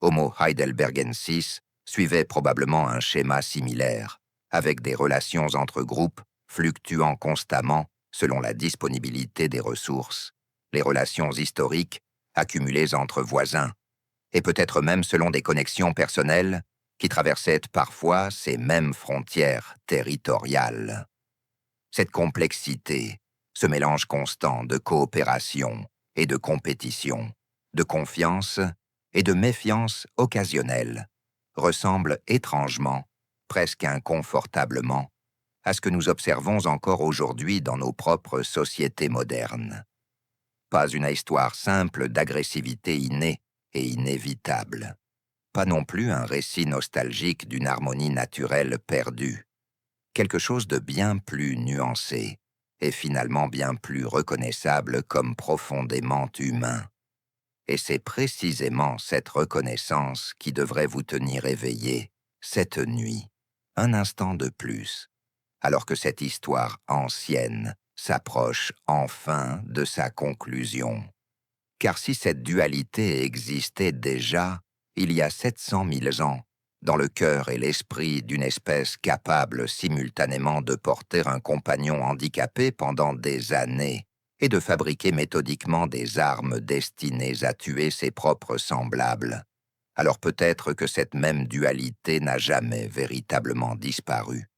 Homo heidelbergensis suivait probablement un schéma similaire, avec des relations entre groupes fluctuant constamment selon la disponibilité des ressources, les relations historiques accumulées entre voisins, et peut-être même selon des connexions personnelles qui traversaient parfois ces mêmes frontières territoriales. Cette complexité, ce mélange constant de coopération et de compétition, de confiance et de méfiance occasionnelle, ressemble étrangement, presque inconfortablement, à ce que nous observons encore aujourd'hui dans nos propres sociétés modernes. Pas une histoire simple d'agressivité innée et inévitable. Pas non plus un récit nostalgique d'une harmonie naturelle perdue. Quelque chose de bien plus nuancé et finalement bien plus reconnaissable comme profondément humain. Et c'est précisément cette reconnaissance qui devrait vous tenir éveillé cette nuit, un instant de plus, alors que cette histoire ancienne s'approche enfin de sa conclusion. Car si cette dualité existait déjà, il y a 700 000 ans, dans le cœur et l'esprit d'une espèce capable simultanément de porter un compagnon handicapé pendant des années et de fabriquer méthodiquement des armes destinées à tuer ses propres semblables, alors peut-être que cette même dualité n'a jamais véritablement disparu.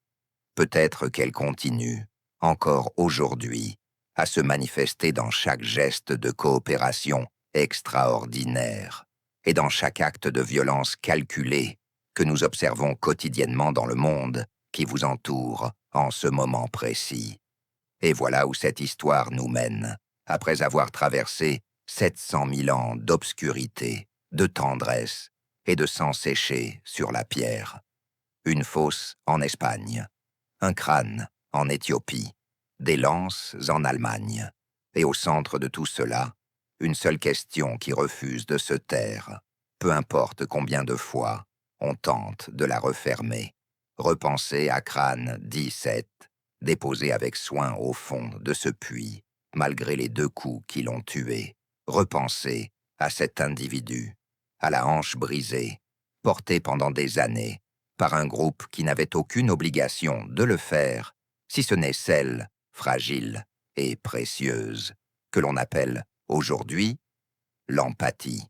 Peut-être qu'elle continue, encore aujourd'hui, à se manifester dans chaque geste de coopération extraordinaire et dans chaque acte de violence calculé que nous observons quotidiennement dans le monde qui vous entoure en ce moment précis. Et voilà où cette histoire nous mène, après avoir traversé 700 000 ans d'obscurité, de tendresse et de sang séché sur la pierre. Une fosse en Espagne, un crâne en Éthiopie, des lances en Allemagne. Et au centre de tout cela, une seule question qui refuse de se taire, peu importe combien de fois on tente de la refermer. Repenser à crâne 17, déposé avec soin au fond de ce puits, malgré les 2 coups qui l'ont tué. Repenser à cet individu, à la hanche brisée, porté pendant des années par un groupe qui n'avait aucune obligation de le faire, si ce n'est celle, fragile et précieuse, que l'on appelle aujourd'hui l'empathie.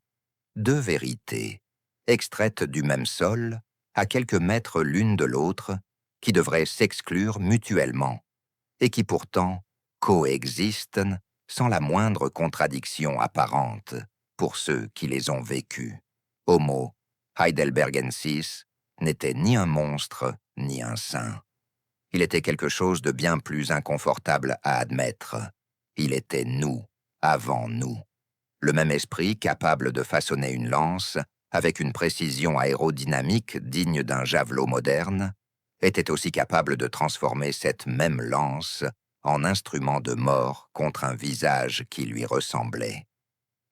2 vérités, extraites du même sol, à quelques mètres l'une de l'autre, qui devraient s'exclure mutuellement, et qui pourtant coexistent sans la moindre contradiction apparente pour ceux qui les ont vécues. Homo heidelbergensis n'était ni un monstre ni un saint. Il était quelque chose de bien plus inconfortable à admettre. Il était nous, avant nous. Le même esprit capable de façonner une lance avec une précision aérodynamique digne d'un javelot moderne, était aussi capable de transformer cette même lance en instrument de mort contre un visage qui lui ressemblait.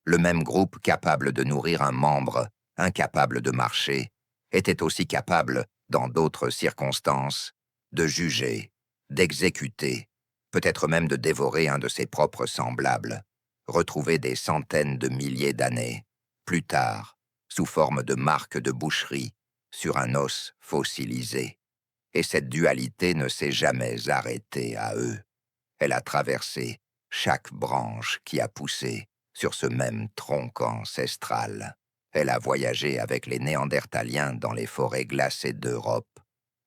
Le même groupe capable de nourrir un membre incapable de marcher était aussi capable, dans d'autres circonstances, de juger, d'exécuter, peut-être même de dévorer un de ses propres semblables, retrouvé des centaines de milliers d'années, plus tard, sous forme de marques de boucherie, sur un os fossilisé. Et cette dualité ne s'est jamais arrêtée à eux. Elle a traversé chaque branche qui a poussé sur ce même tronc ancestral. Elle a voyagé avec les Néandertaliens dans les forêts glacées d'Europe,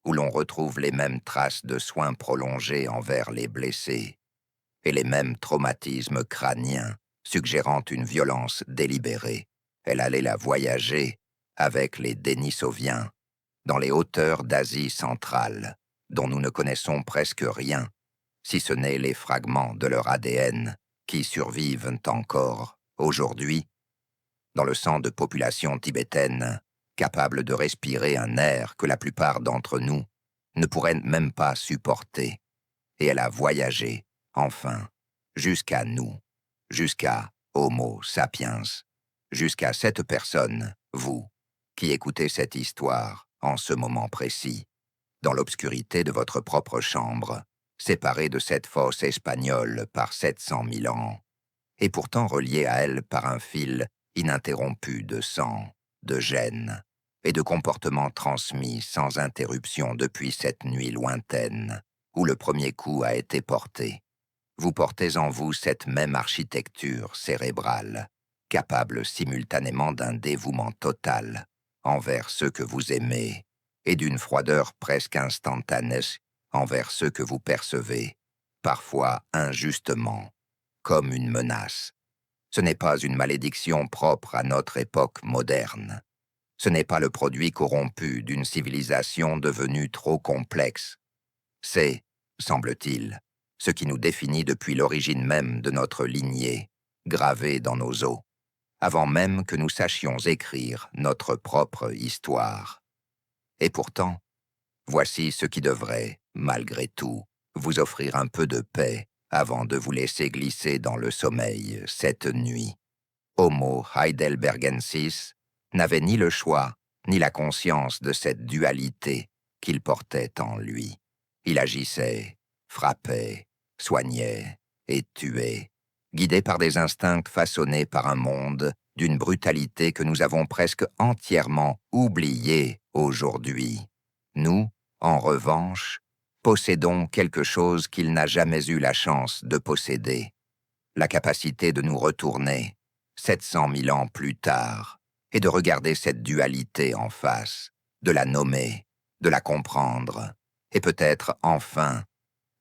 où l'on retrouve les mêmes traces de soins prolongés envers les blessés, et les mêmes traumatismes crâniens suggérant une violence délibérée. Elle allait la voyager avec les Dénisoviens, dans les hauteurs d'Asie centrale, dont nous ne connaissons presque rien, si ce n'est les fragments de leur ADN qui survivent encore aujourd'hui dans le sang de populations tibétaines capables de respirer un air que la plupart d'entre nous ne pourraient même pas supporter. Et elle a voyagé, enfin, jusqu'à nous, jusqu'à Homo sapiens, jusqu'à cette personne, vous, qui écoutez cette histoire en ce moment précis, dans l'obscurité de votre propre chambre, séparée de cette fosse espagnole par 700 000 ans, et pourtant reliée à elle par un fil ininterrompu de sang, de gènes et de comportements transmis sans interruption depuis cette nuit lointaine où le premier coup a été porté. Vous portez en vous cette même architecture cérébrale, capable simultanément d'un dévouement total envers ceux que vous aimez et d'une froideur presque instantanée envers ceux que vous percevez, parfois injustement, comme une menace. Ce n'est pas une malédiction propre à notre époque moderne. Ce n'est pas le produit corrompu d'une civilisation devenue trop complexe. C'est, semble-t-il, ce qui nous définit depuis l'origine même de notre lignée, gravé dans nos os, avant même que nous sachions écrire notre propre histoire. Et pourtant, voici ce qui devrait, malgré tout, vous offrir un peu de paix avant de vous laisser glisser dans le sommeil cette nuit. Homo heidelbergensis n'avait ni le choix, ni la conscience de cette dualité qu'il portait en lui. Il agissait, frappait, soignait et tuait, guidé par des instincts façonnés par un monde d'une brutalité que nous avons presque entièrement oubliée aujourd'hui. Nous, en revanche, possédons quelque chose qu'il n'a jamais eu la chance de posséder, la capacité de nous retourner 700 000 ans plus tard et de regarder cette dualité en face, de la nommer, de la comprendre, et peut-être, enfin,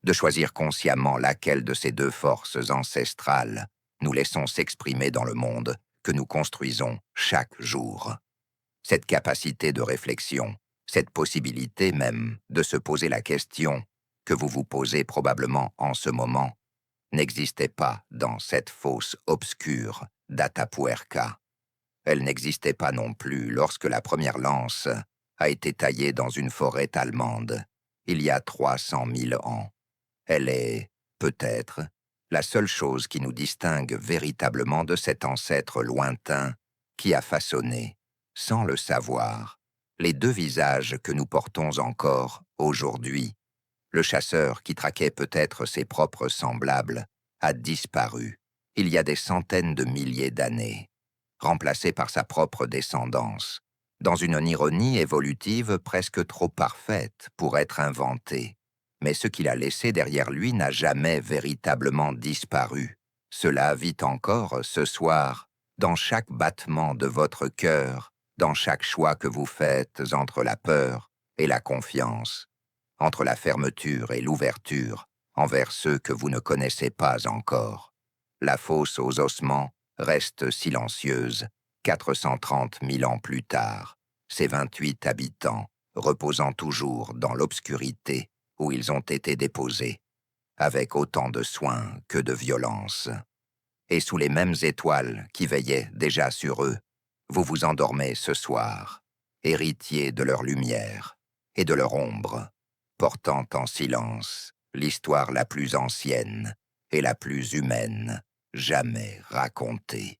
de choisir consciemment laquelle de ces 2 forces ancestrales nous laissons s'exprimer dans le monde que nous construisons chaque jour. Cette capacité de réflexion, cette possibilité même de se poser la question que vous vous posez probablement en ce moment, n'existait pas dans cette fosse obscure d'Atapuerca. Elle n'existait pas non plus lorsque la première lance a été taillée dans une forêt allemande, il y a 300 000 ans. Elle est, peut-être, la seule chose qui nous distingue véritablement de cet ancêtre lointain qui a façonné, sans le savoir, les deux visages que nous portons encore aujourd'hui. Le chasseur qui traquait peut-être ses propres semblables a disparu il y a des centaines de milliers d'années, remplacé par sa propre descendance, dans une ironie évolutive presque trop parfaite pour être inventée. Mais ce qu'il a laissé derrière lui n'a jamais véritablement disparu. Cela vit encore ce soir, dans chaque battement de votre cœur, dans chaque choix que vous faites entre la peur et la confiance, entre la fermeture et l'ouverture envers ceux que vous ne connaissez pas encore. La fosse aux ossements reste silencieuse 430 000 ans plus tard, ses 28 habitants reposant toujours dans l'obscurité où ils ont été déposés, avec autant de soin que de violence. Et sous les mêmes étoiles qui veillaient déjà sur eux, vous vous endormez ce soir, héritiers de leur lumière et de leur ombre, portant en silence l'histoire la plus ancienne et la plus humaine jamais racontée.